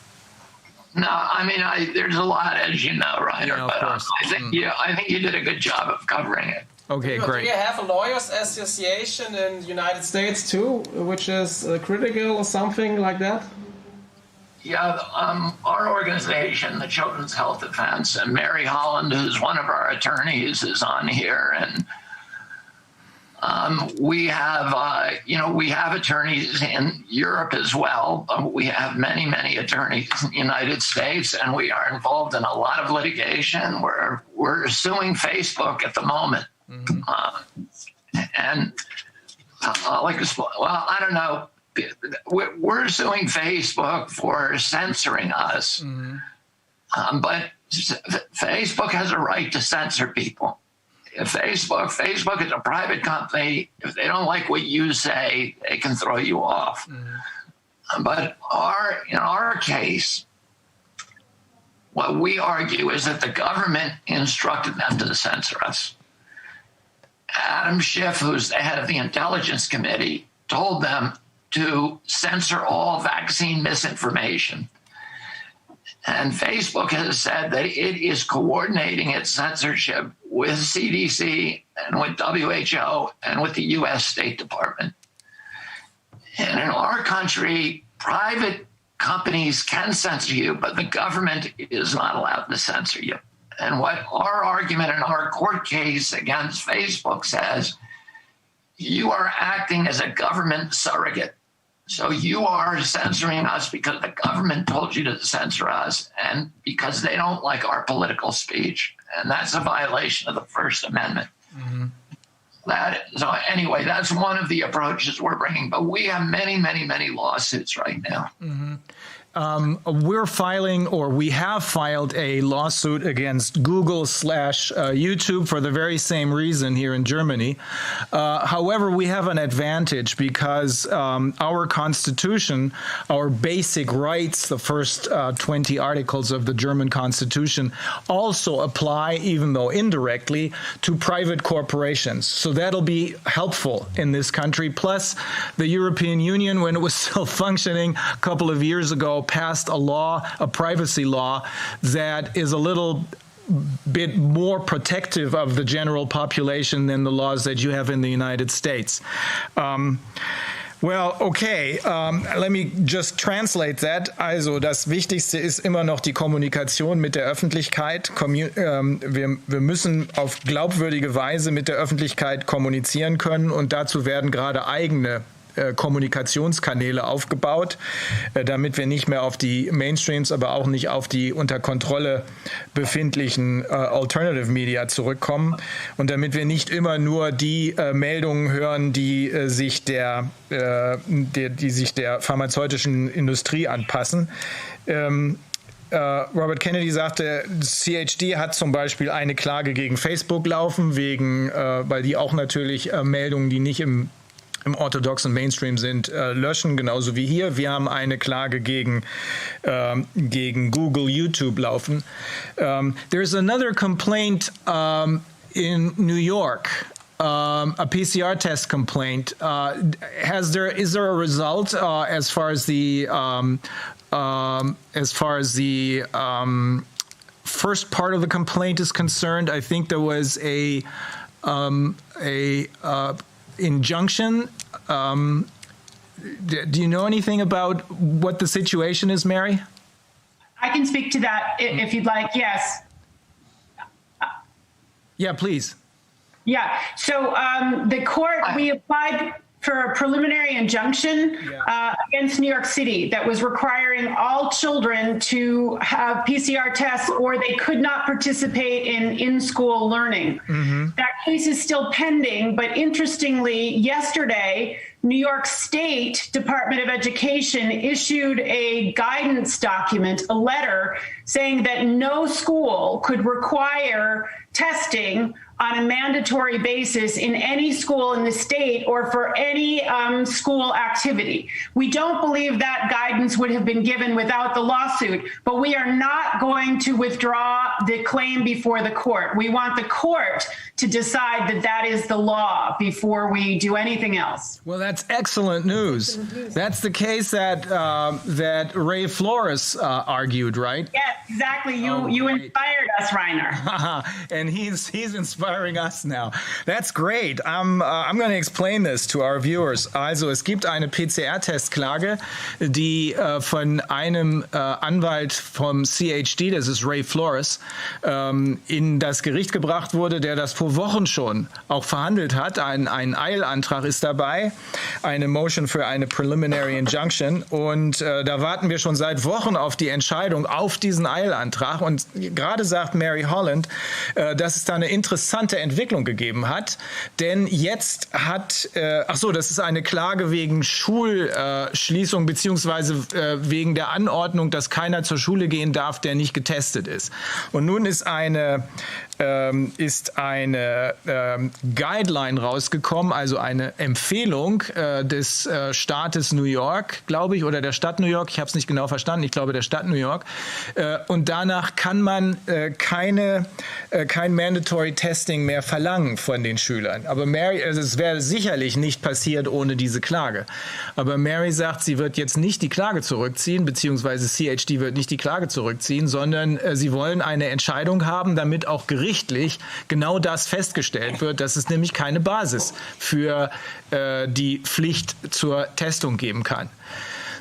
No, I mean, there's a lot, as you know, Reiner, Yeah, but I think you did a good job of covering it. Okay, great. Do you have a lawyers association in the United States too, which is critical or something like that? Yeah, our organization, the Children's Health Defense, and Mary Holland, who's one of our attorneys, is on here, and we have attorneys in Europe as well. We have many attorneys in the United States, and we are involved in a lot of litigation. We're suing Facebook at the moment. Mm-hmm. And I don't know. We're suing Facebook for censoring us. Mm-hmm. But Facebook has a right to censor people. Facebook is a private company. If they don't like what you say, they can throw you off. Mm-hmm. But in our case, what we argue is that the government instructed them to censor us. Adam Schiff, who's the head of the Intelligence Committee, told them to censor all vaccine misinformation. And Facebook has said that it is coordinating its censorship with CDC and with WHO and with the US State Department. And in our country, private companies can censor you, but the government is not allowed to censor you. And what our argument in our court case against Facebook says, you are acting as a government surrogate. So you are censoring us because the government told you to censor us and because they don't like our political speech. And that's a violation of the First Amendment. Mm-hmm. So anyway, that's one of the approaches we're bringing. But we have many, many, many lawsuits right now. Mm-hmm. We have filed a lawsuit against Google/YouTube for the very same reason here in Germany. However, we have an advantage because our Constitution, our basic rights, the first 20 articles of the German Constitution, also apply, even though indirectly, to private corporations. So that'll be helpful in this country. Plus, the European Union, when it was still functioning a couple of years ago, passed a privacy law that is a little bit more protective of the general population than the laws that you have in the United States. Let me just translate that. Also, das Wichtigste ist immer noch die Kommunikation mit der Öffentlichkeit. Wir müssen auf glaubwürdige Weise mit der Öffentlichkeit kommunizieren können und dazu werden gerade eigene Kommunikationskanäle aufgebaut, damit wir nicht mehr auf die Mainstreams, aber auch nicht auf die unter Kontrolle befindlichen Alternative Media zurückkommen und damit wir nicht immer nur die Meldungen hören, die sich der pharmazeutischen Industrie anpassen. Robert Kennedy sagte, CHD hat zum Beispiel eine Klage gegen Facebook laufen, weil die auch natürlich Meldungen, die nicht im orthodoxen Mainstream sind, löschen, genauso wie hier. Wir haben eine Klage gegen Google, YouTube laufen. There's another complaint in New York, a PCR test complaint. Is there a result as far as the first part of the complaint is concerned? I think there was a injunction. Do you know anything about what the situation is, Mary? I can speak to that if you'd like. Yes. Yeah, please. Yeah. So the court, we applied for a preliminary injunction against New York City that was requiring all children to have PCR tests or they could not participate in school learning. Mm-hmm. That case is still pending, but interestingly, yesterday, New York State Department of Education issued a guidance document, a letter, saying that no school could require testing on a mandatory basis in any school in the state or for any school activity. We don't believe that guidance would have been given without the lawsuit, but we are not going to withdraw the claim before the court. We want the court to decide that that is the law before we do anything else. Well, that's excellent news. That's the case that Ray Flores argued, right? Yes, exactly. You inspired us, Reiner. And he's inspiring us now. That's great. I'm going to explain this to our viewers. Also, es gibt eine PCR-Testklage, die von einem Anwalt vom CHD, das ist Ray Flores, in das Gericht gebracht wurde, der das vor Wochen schon auch verhandelt hat. Ein Eilantrag ist dabei, eine Motion für eine Preliminary Injunction. Und da warten wir schon seit Wochen auf die Entscheidung auf diesen Eilantrag. Und gerade sagt Mary Holland, dass es da eine interessante Entwicklung gegeben hat. Denn jetzt hat, das ist eine Klage wegen Schulschließung beziehungsweise wegen der Anordnung, dass keiner zur Schule gehen darf, der nicht getestet ist. Und nun ist eine ist eine Guideline rausgekommen, also eine Empfehlung des Staates New York, glaube ich, oder der Stadt New York. Ich habe es nicht genau verstanden. Ich glaube, der Stadt New York. Und danach kann man kein Mandatory Testing mehr verlangen von den Schülern. Aber Mary, also es wäre sicherlich nicht passiert ohne diese Klage. Aber Mary sagt, sie wird jetzt nicht die Klage zurückziehen, beziehungsweise CHD wird nicht die Klage zurückziehen, sondern sie wollen eine Entscheidung haben, damit auch gerichtlich genau das festgestellt wird, dass es nämlich keine Basis für die Pflicht zur Testung geben kann.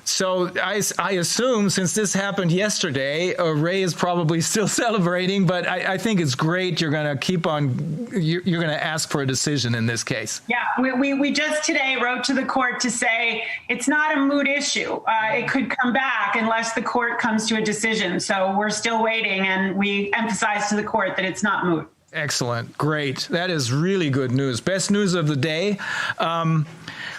So I assume, since this happened yesterday, Ray is probably still celebrating, but I think it's great. You're going to keep on, you're going to ask for a decision in this case. Yeah, we just today wrote to the court to say it's not a moot issue. It could come back unless the court comes to a decision. So we're still waiting, and we emphasize to the court that it's not moot. Excellent. Great. That is really good news. Best news of the day.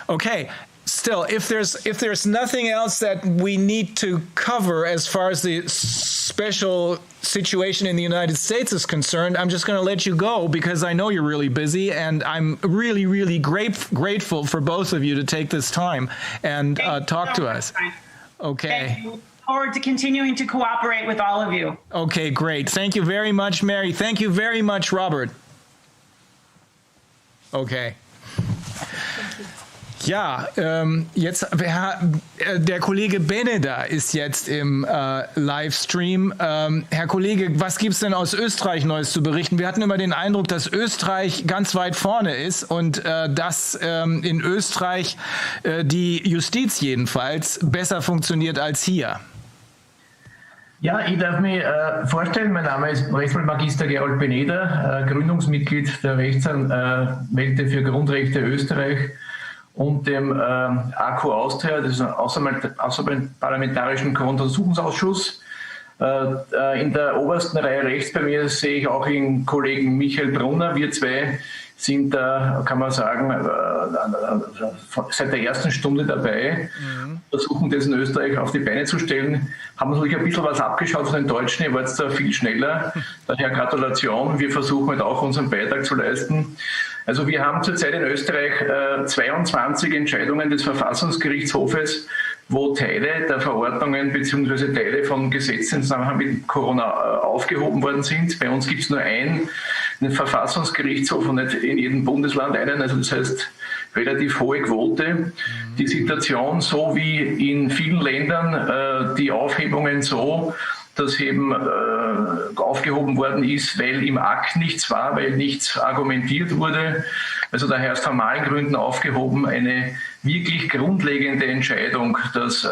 Okay. Still, if there's nothing else that we need to cover as far as the special situation in the United States is concerned, I'm just going to let you go because I know you're really busy, and I'm really, really grateful for both of you to take this time and talk to us. Okay. Look forward to continuing to cooperate with all of you. Okay, great. Thank you very much, Mary. Thank you very much, Robert. Okay. Ja, jetzt der Kollege Beneda ist jetzt im Livestream. Herr Kollege, was gibt's denn aus Österreich Neues zu berichten? Wir hatten immer den Eindruck, dass Österreich ganz weit vorne ist und dass in Österreich die Justiz jedenfalls besser funktioniert als hier. Ja, ich darf mich vorstellen, mein Name ist Rechtsanwalt Gerold Beneda, Gründungsmitglied der Rechtsanwälte für Grundrechte Österreich und dem ACU Austria, das ist ein außerparlamentarischen Grunduntersuchungsausschuss. In der obersten Reihe rechts bei mir sehe ich auch den Kollegen Michael Brunner. Wir zwei sind da, kann man sagen, seit der ersten Stunde dabei, versuchen das in Österreich auf die Beine zu stellen. Haben natürlich ein bisschen was abgeschaut von den Deutschen, ihr wart da viel schneller. Daher Gratulation, wir versuchen halt auch unseren Beitrag zu leisten. Also wir haben zurzeit in Österreich 22 Entscheidungen des Verfassungsgerichtshofes, wo Teile der Verordnungen bzw. Teile von Gesetzen im Zusammenhang mit Corona aufgehoben worden sind. Bei uns gibt es nur einen Verfassungsgerichtshof und nicht in jedem Bundesland einen. Also das heißt, relativ hohe Quote. Die Situation so wie in vielen Ländern, die Aufhebungen so, dass eben aufgehoben worden ist, weil im Akt nichts war, weil nichts argumentiert wurde. Also daher aus formalen Gründen aufgehoben, eine wirklich grundlegende Entscheidung, dass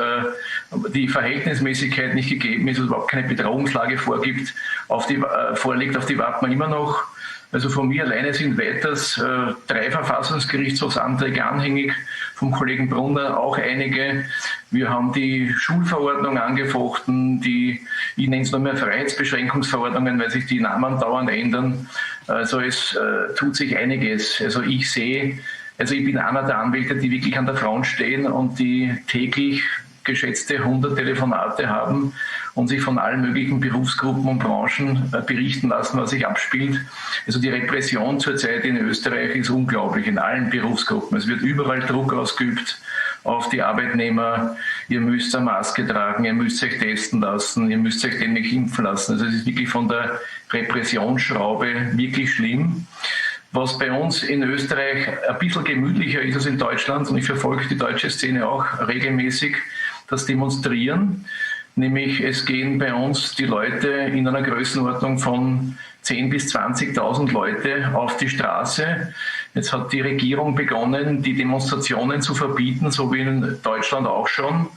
die Verhältnismäßigkeit nicht gegeben ist, also überhaupt keine Bedrohungslage vorliegt, auf die warten wir immer noch. Also von mir alleine sind weiters 3 Verfassungsgerichtshofsanträge anhängig, vom Kollegen Brunner auch einige. Wir haben die Schulverordnung angefochten, ich nenne es nur mehr Freiheitsbeschränkungsverordnungen, weil sich die Namen dauernd ändern. Also es tut sich einiges. Also ich bin einer der Anwälte, die wirklich an der Front stehen und die täglich geschätzte 100 Telefonate haben und sich von allen möglichen Berufsgruppen und Branchen berichten lassen, was sich abspielt. Also die Repression zurzeit in Österreich ist unglaublich, in allen Berufsgruppen. Es wird überall Druck ausgeübt auf die Arbeitnehmer. Ihr müsst eine Maske tragen, ihr müsst euch testen lassen, ihr müsst euch ständig impfen lassen. Also es ist wirklich von der Repressionsschraube wirklich schlimm. Was bei uns in Österreich ein bisschen gemütlicher ist als in Deutschland, und ich verfolge die deutsche Szene auch regelmäßig, das Demonstrieren. Nämlich es gehen bei uns die Leute in einer Größenordnung von 10.000 bis 20.000 Leute auf die Straße. Jetzt hat die Regierung begonnen, die Demonstrationen zu verbieten, so wie in Deutschland auch schon.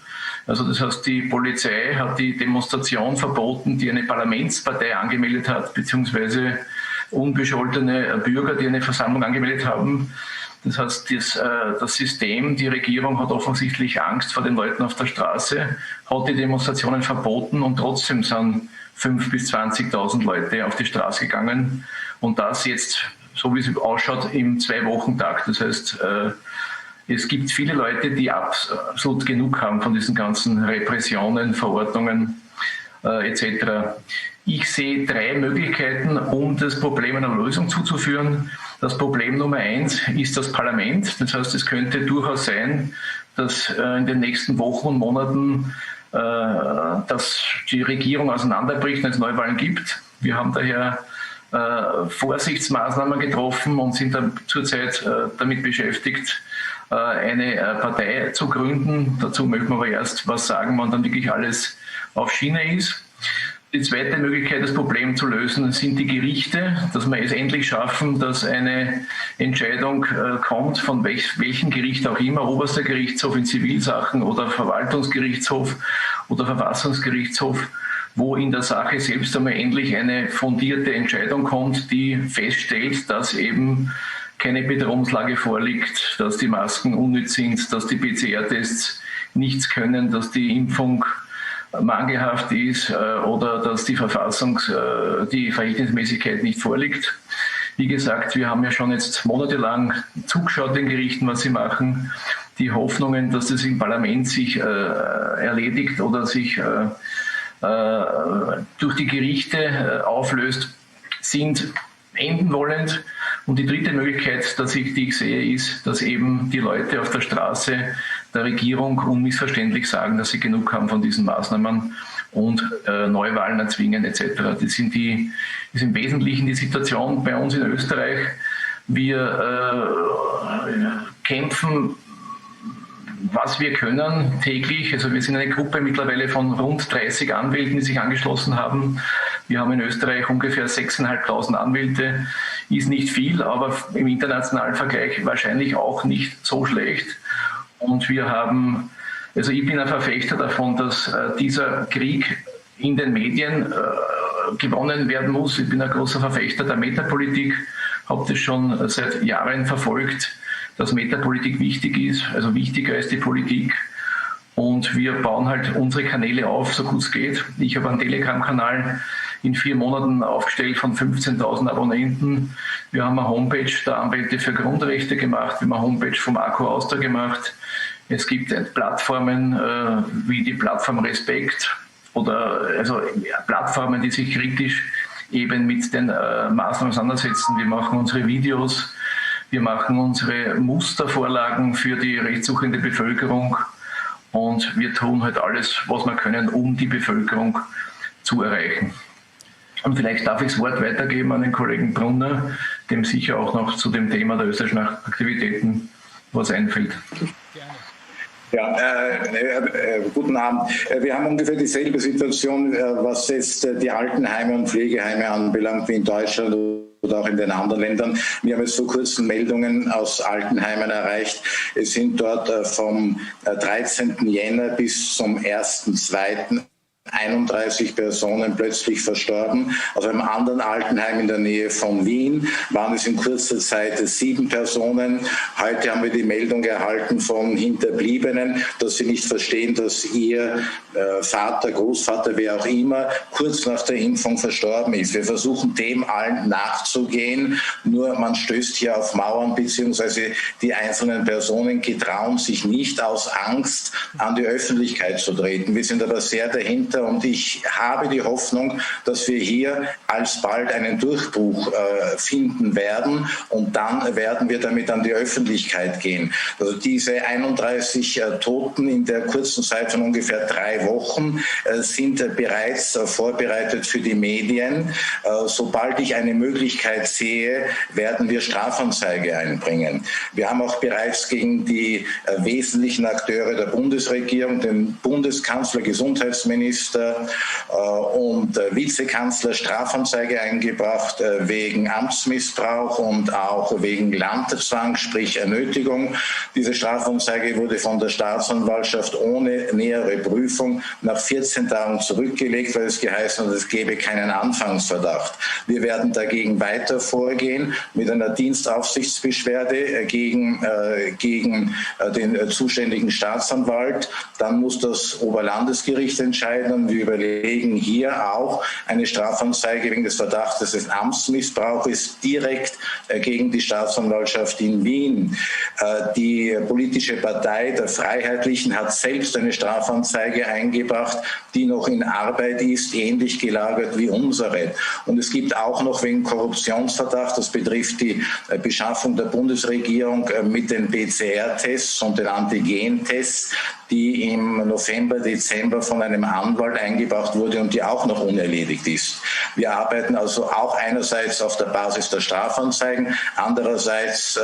Also das heißt, die Polizei hat die Demonstration verboten, die eine Parlamentspartei angemeldet hat, beziehungsweise unbescholtene Bürger, die eine Versammlung angemeldet haben. Das heißt, das System, die Regierung hat offensichtlich Angst vor den Leuten auf der Straße, hat die Demonstrationen verboten und trotzdem sind 5.000 bis 20.000 Leute auf die Straße gegangen. Und das jetzt, so wie es ausschaut, im 2-Wochen-Takt. Das heißt, es gibt viele Leute, die absolut genug haben von diesen ganzen Repressionen, Verordnungen etc. Ich sehe 3 Möglichkeiten, um das Problem einer Lösung zuzuführen. Das Problem Nummer 1 ist das Parlament. Das heißt, es könnte durchaus sein, dass in den nächsten Wochen und Monaten dass die Regierung auseinanderbricht und es Neuwahlen gibt. Wir haben daher Vorsichtsmaßnahmen getroffen und sind dann zurzeit damit beschäftigt, eine Partei zu gründen. Dazu möchten wir aber erst was sagen, wann dann wirklich alles auf Schiene ist. Die zweite Möglichkeit, das Problem zu lösen, sind die Gerichte, dass wir es endlich schaffen, dass eine Entscheidung kommt, von welchem Gericht auch immer, oberster Gerichtshof in Zivilsachen oder Verwaltungsgerichtshof oder Verfassungsgerichtshof, wo in der Sache selbst einmal endlich eine fundierte Entscheidung kommt, die feststellt, dass eben keine Bedrohungslage vorliegt, dass die Masken unnütz sind, dass die PCR-Tests nichts können, dass die Impfung mangelhaft ist oder dass die Verhältnismäßigkeit nicht vorliegt. Wie gesagt, wir haben ja schon jetzt monatelang zugeschaut den Gerichten, was sie machen. Die Hoffnungen, dass das im Parlament sich erledigt oder sich durch die Gerichte auflöst, sind enden wollend. Und die dritte Möglichkeit, die ich sehe, ist, dass eben die Leute auf der Straße der Regierung unmissverständlich sagen, dass sie genug haben von diesen Maßnahmen und Neuwahlen erzwingen etc. Das ist im Wesentlichen die Situation bei uns in Österreich. Wir kämpfen, was wir können, täglich. Also wir sind eine Gruppe mittlerweile von rund 30 Anwälten, die sich angeschlossen haben. Wir haben in Österreich ungefähr 6.500 Anwälte. Ist nicht viel, aber im internationalen Vergleich wahrscheinlich auch nicht so schlecht. Und wir haben, also ich bin ein Verfechter davon, dass dieser Krieg in den Medien gewonnen werden muss. Ich bin ein großer Verfechter der Metapolitik, habe das schon seit Jahren verfolgt, dass Metapolitik wichtig ist, also wichtiger als die Politik. Und wir bauen halt unsere Kanäle auf, so gut es geht. Ich habe einen Telegram-Kanal in 4 Monaten aufgestellt von 15.000 Abonnenten. Wir haben eine Homepage der Anwälte für Grundrechte gemacht, wir haben eine Homepage vom ACO Austria gemacht. Es gibt Plattformen wie die Plattform Respekt oder also Plattformen, die sich kritisch eben mit den Maßnahmen auseinandersetzen. Wir machen unsere Videos, wir machen unsere Mustervorlagen für die rechtssuchende Bevölkerung und wir tun halt alles, was wir können, um die Bevölkerung zu erreichen. Und vielleicht darf ich das Wort weitergeben an den Kollegen Brunner, dem sicher auch noch zu dem Thema der österreichischen Aktivitäten was einfällt. Ja, guten Abend. Wir haben ungefähr dieselbe Situation, was jetzt die Altenheime und Pflegeheime anbelangt, wie in Deutschland oder auch in den anderen Ländern. Wir haben jetzt vor kurzem Meldungen aus Altenheimen erreicht. Es sind dort vom 13. Jänner bis zum 1.2. 31 Personen plötzlich verstorben. Aus einem anderen Altenheim in der Nähe von Wien waren es in kurzer Zeit 7 Personen. Heute haben wir die Meldung erhalten von Hinterbliebenen, dass sie nicht verstehen, dass ihr Vater, Großvater, wer auch immer, kurz nach der Impfung verstorben ist. Wir versuchen dem allen nachzugehen, nur man stößt hier auf Mauern, beziehungsweise die einzelnen Personen getrauen sich nicht aus Angst an die Öffentlichkeit zu treten. Wir sind aber sehr dahinter und ich habe die Hoffnung, dass wir hier alsbald einen Durchbruch finden werden und dann werden wir damit an die Öffentlichkeit gehen. Also diese 31 Toten in der kurzen Zeit von ungefähr 3 Wochen sind bereits vorbereitet für die Medien. Sobald ich eine Möglichkeit sehe, werden wir Strafanzeige einbringen. Wir haben auch bereits gegen die wesentlichen Akteure der Bundesregierung, den Bundeskanzler, Gesundheitsminister und Vizekanzler Strafanzeige eingebracht wegen Amtsmissbrauch und auch wegen Landeszwang, sprich Ernötigung. Diese Strafanzeige wurde von der Staatsanwaltschaft ohne nähere Prüfung nach 14 Tagen zurückgelegt, weil es geheißen hat, es gebe keinen Anfangsverdacht. Wir werden dagegen weiter vorgehen mit einer Dienstaufsichtsbeschwerde gegen den zuständigen Staatsanwalt. Dann muss das Oberlandesgericht entscheiden. werden und wir überlegen hier auch eine Strafanzeige wegen des Verdachtes des Amtsmissbrauches direkt gegen die Staatsanwaltschaft in Wien. Die politische Partei der Freiheitlichen hat selbst eine Strafanzeige eingebracht, die noch in Arbeit ist, ähnlich gelagert wie unsere. Und es gibt auch noch wegen Korruptionsverdacht, das betrifft die Beschaffung der Bundesregierung mit den PCR-Tests und den Antigen-Tests, die im November, Dezember von einem Anwalt eingebracht wurde und die auch noch unerledigt ist. Wir arbeiten also auch einerseits auf der Basis der Strafanzeigen, andererseits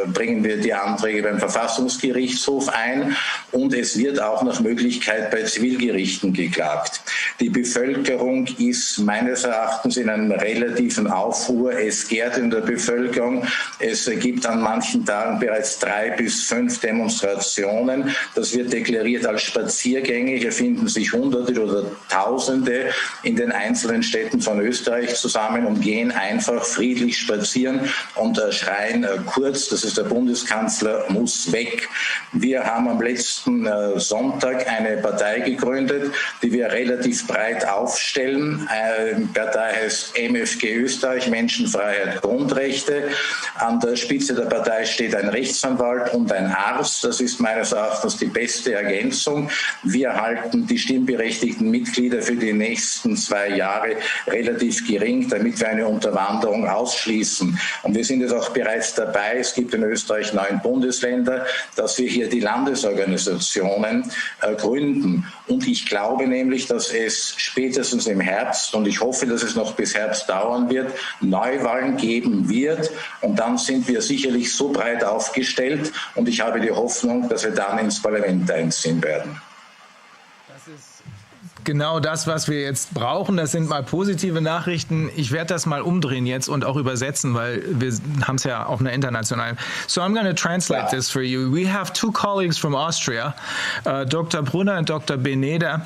bringen wir die Anträge beim Verfassungsgerichtshof ein und es wird auch nach Möglichkeit bei Zivilgerichten geklagt. Die Bevölkerung ist meines Erachtens in einem relativen Aufruhr. Es gärt in der Bevölkerung. Es gibt an manchen Tagen bereits 3 bis 5 Demonstrationen. Das wird deklariert als Spaziergänge. Hier finden sich Hunderte oder Tausende in den einzelnen Städten von Österreich zusammen und gehen einfach friedlich spazieren und schreien, Kurz, das ist der Bundeskanzler, muss weg. Wir haben am letzten Sonntag eine Partei gegründet, die wir relativ breit aufstellen. Die Partei heißt MFG Österreich, Menschenfreiheit, Grundrechte. An der Spitze der Partei steht ein Rechtsanwalt und ein Arzt. Das ist meines Erachtens die beste Ergänzung. Wir halten die stimmberechtigten Mitglieder für die nächsten 2 Jahre relativ gering, damit wir eine Unterwanderung ausschließen. Und wir sind jetzt auch bereits dabei, es gibt in Österreich 9 Bundesländer, dass wir hier die Landesorganisationen gründen. Und ich glaube nämlich, dass es spätestens im Herbst, und ich hoffe, dass es noch bis Herbst dauern wird, Neuwahlen geben wird. Und dann sind wir sicherlich so breit aufgestellt. Und ich habe die Hoffnung, dass wir dann ins Parlament einziehen werden. Das ist genau das, was wir jetzt brauchen. Das sind mal positive Nachrichten. Ich werde das mal umdrehen jetzt und auch übersetzen, weil wir haben es ja auf einer internationalen. So I'm going to translate this for you. We have 2 colleagues from Austria, Dr. Brunner and Dr. Beneda,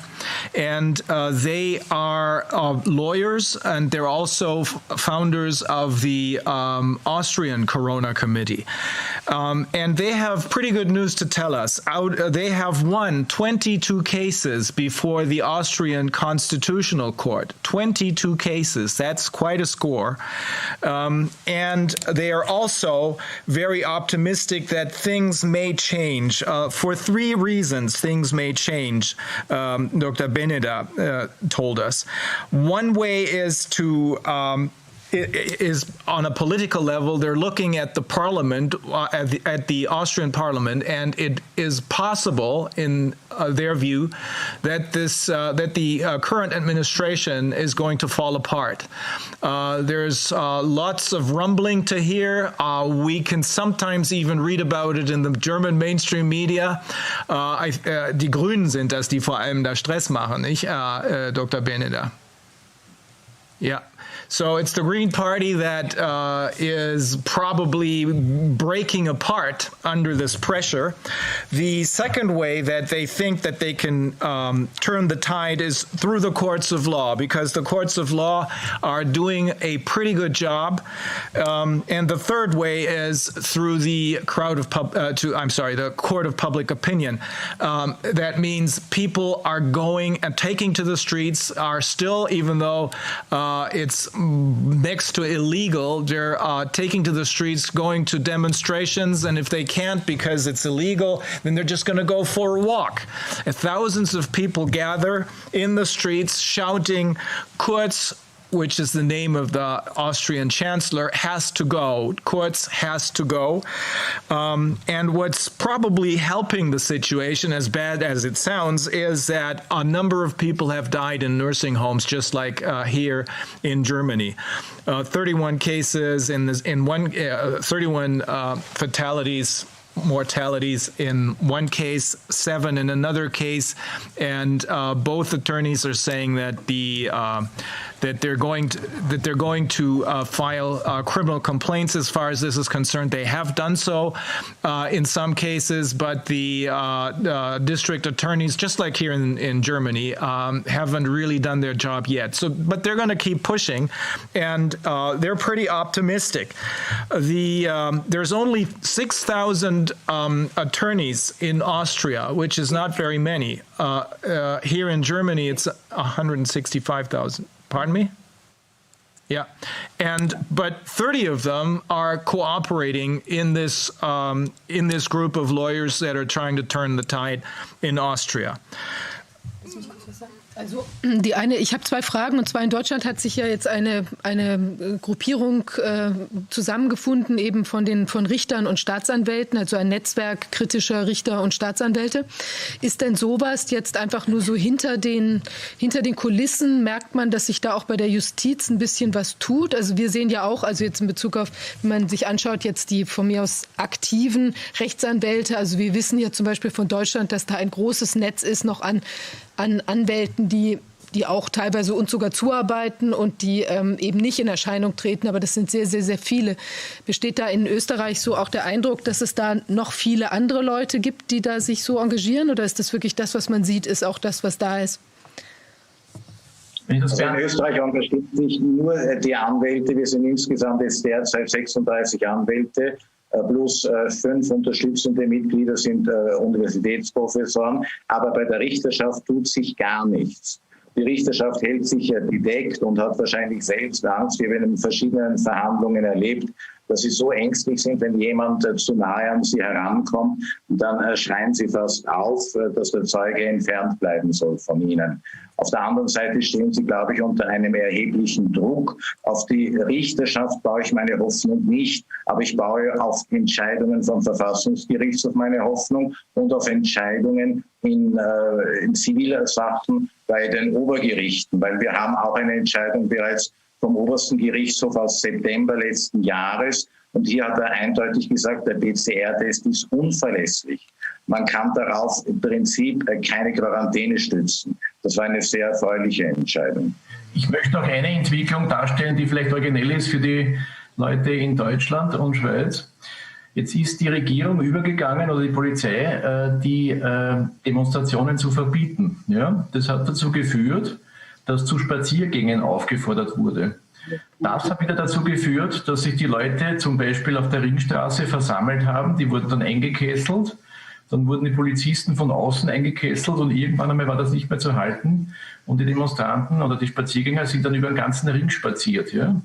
and they are lawyers and they're also founders of the Austrian Corona Committee. And they have pretty good news to tell us. They have won 22 cases before the Austrian Constitutional Court. 22 cases. That's quite a score. And they are also very optimistic that things may change. For 3 reasons, things may change, Dr. Beneda told us. One way is to is on a political level. They're looking at the parliament, at the Austrian parliament, and it is possible, in their view, that the current administration is going to fall apart. There's lots of rumbling to hear. We can sometimes even read about it in the German mainstream media. Die Grünen sind das, die vor allem da Stress machen, nicht, Dr. Beneda? Yeah. So it's the Green Party that is probably breaking apart under this pressure. The second way that they think that they can turn the tide is through the courts of law, because the courts of law are doing a pretty good job. And the third way is through the the court of public opinion. That means people are going and taking to the streets, are still, even though it's next to illegal, they're taking to the streets, going to demonstrations, and if they can't because it's illegal, then they're just going to go for a walk. And thousands of people gather in the streets shouting, Kurz, which is the name of the Austrian chancellor, has to go. Kurz has to go. And what's probably helping the situation, as bad as it sounds, is that a number of people have died in nursing homes, just like here in Germany. 31 cases 31 mortalities in one case, 7 in another case, and both attorneys are saying that that they're going to file criminal complaints as far as this is concerned. They have done so in some cases, but the district attorneys, just like here in Germany, haven't really done their job yet. But they're going to keep pushing, and they're pretty optimistic. There's only 6,000 attorneys in Austria, which is not very many. Here in Germany, it's 165,000. Pardon me? Yeah, but 30 of them are cooperating in this group of lawyers that are trying to turn the tide in Austria. Also ich habe zwei Fragen, und zwar in Deutschland hat sich ja jetzt eine Gruppierung zusammengefunden, eben von Richtern und Staatsanwälten, also ein Netzwerk kritischer Richter und Staatsanwälte. Ist denn sowas jetzt einfach nur so hinter den Kulissen? Merkt man, dass sich da auch bei der Justiz ein bisschen was tut? Also wir sehen ja auch, also jetzt in Bezug auf, wenn man sich anschaut, jetzt die von mir aus aktiven Rechtsanwälte, also wir wissen ja zum Beispiel von Deutschland, dass da ein großes Netz ist noch an Anwälten, die auch teilweise uns sogar zuarbeiten und die eben nicht in Erscheinung treten, aber das sind sehr, sehr, sehr viele. Besteht da in Österreich so auch der Eindruck, dass es da noch viele andere Leute gibt, die da sich so engagieren, oder ist das wirklich das, was man sieht, ist auch das, was da ist? Also in Österreich engagieren sich nur die Anwälte. Wir sind insgesamt jetzt derzeit 36 Anwälte. Plus 5 unterstützende Mitglieder sind Universitätsprofessoren. Aber bei der Richterschaft tut sich gar nichts. Die Richterschaft hält sich bedeckt und hat wahrscheinlich selbst Angst, wie wir in verschiedenen Verhandlungen erlebt, dass sie so ängstlich sind, wenn jemand zu nahe an sie herankommt, dann schreien sie fast auf, dass der Zeuge entfernt bleiben soll von ihnen. Auf der anderen Seite stehen sie, glaube ich, unter einem erheblichen Druck. Auf die Richterschaft baue ich meine Hoffnung nicht, aber ich baue auf Entscheidungen vom Verfassungsgerichtshof meine Hoffnung und auf Entscheidungen in Zivilsachen bei den Obergerichten, weil wir haben auch eine Entscheidung bereits vom obersten Gerichtshof aus September letzten Jahres. Und hier hat er eindeutig gesagt, der PCR-Test ist unverlässlich. Man kann darauf im Prinzip keine Quarantäne stützen. Das war eine sehr erfreuliche Entscheidung. Ich möchte noch eine Entwicklung darstellen, die vielleicht originell ist für die Leute in Deutschland und Schweiz. Jetzt ist die Regierung übergegangen oder die Polizei, die Demonstrationen zu verbieten. Ja? Das hat dazu geführt, dass zu Spaziergängen aufgefordert wurde. Das hat wieder dazu geführt, dass sich die Leute zum Beispiel auf der Ringstraße versammelt haben. Die wurden dann eingekesselt. Dann wurden die Polizisten von außen eingekesselt und irgendwann einmal war das nicht mehr zu halten. Und die Demonstranten oder die Spaziergänger sind dann über den ganzen Ring spaziert. Ja.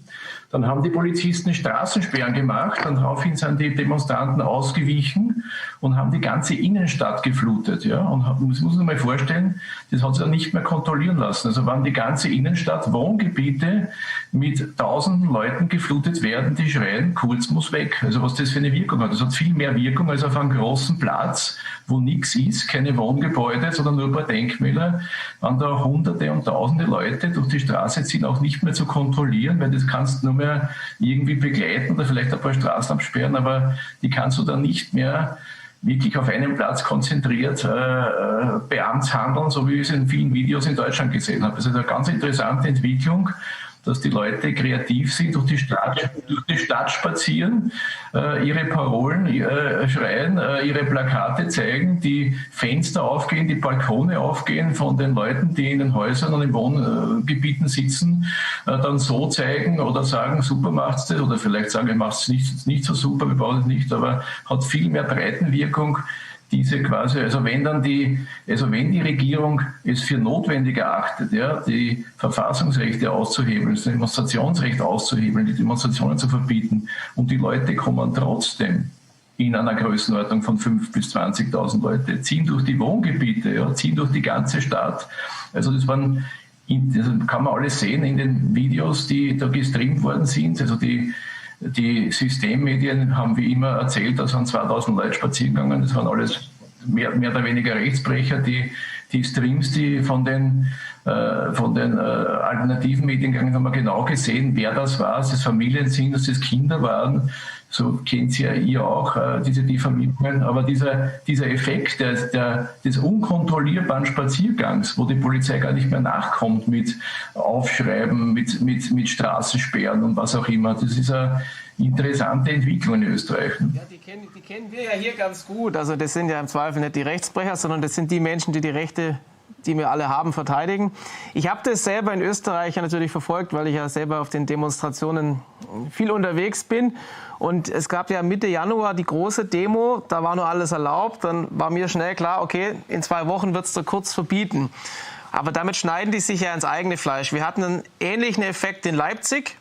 Dann haben die Polizisten Straßensperren gemacht, dann daraufhin sind die Demonstranten ausgewichen und haben die ganze Innenstadt geflutet. Ja. Und das muss man sich mal vorstellen, das hat sich dann nicht mehr kontrollieren lassen. Also waren die ganze Innenstadt, Wohngebiete mit tausenden Leuten geflutet werden, die schreien, Kurz muss weg. Also was das für eine Wirkung hat. Das hat viel mehr Wirkung als auf einem großen Platz, wo nichts ist, keine Wohngebäude, sondern nur ein paar Denkmäler, an da Hunderte und Tausende Leute durch die Straße ziehen, auch nicht mehr zu kontrollieren, weil das kannst du nur mehr irgendwie begleiten oder vielleicht ein paar Straßen absperren, aber die kannst du dann nicht mehr wirklich auf einem Platz konzentriert beamtshandeln, so wie ich es in vielen Videos in Deutschland gesehen habe. Das ist eine ganz interessante Entwicklung, dass die Leute kreativ sind, durch die Stadt spazieren, ihre Parolen schreien, ihre Plakate zeigen, die Fenster aufgehen, die Balkone aufgehen von den Leuten, die in den Häusern und in Wohngebieten sitzen, dann so zeigen oder sagen, super macht's das, oder vielleicht sagen, ihr macht's nicht so super, wir brauchen es nicht, aber hat viel mehr Breitenwirkung. Diese quasi, also wenn die Regierung es für notwendig erachtet, ja, die Verfassungsrechte auszuhebeln, das Demonstrationsrecht auszuhebeln, die Demonstrationen zu verbieten, und die Leute kommen trotzdem in einer Größenordnung von 5.000 bis 20.000 Leute, ziehen durch die Wohngebiete, ja, ziehen durch die ganze Stadt. Also das kann man alles sehen in den Videos, die da gestreamt worden sind. Also die Systemmedien haben wie immer erzählt, da sind 2000 Leute spazieren gegangen. Das waren alles mehr oder weniger Rechtsbrecher. Die Streams, die von den alternativen Medien gegangen, haben wir genau gesehen, wer das war, dass das Familien sind, dass das Kinder waren. So kennt sie ja ihr auch, diese Diffamierungen. Aber dieser Effekt des unkontrollierbaren Spaziergangs, wo die Polizei gar nicht mehr nachkommt mit Aufschreiben, mit Straßensperren und was auch immer, das ist eine interessante Entwicklung in Österreich. Ja, die kennen wir ja hier ganz gut. Also das sind ja im Zweifel nicht die Rechtsbrecher, sondern das sind die Menschen, die die Rechte, die wir alle haben, verteidigen. Ich habe das selber in Österreich ja natürlich verfolgt, weil ich ja selber auf den Demonstrationen viel unterwegs bin. Und es gab ja Mitte Januar die große Demo, da war nur alles erlaubt. Dann war mir schnell klar, okay, in 2 Wochen wird es da kurz verbieten. Aber damit schneiden die sich ja ins eigene Fleisch. Wir hatten einen ähnlichen Effekt in Leipzig.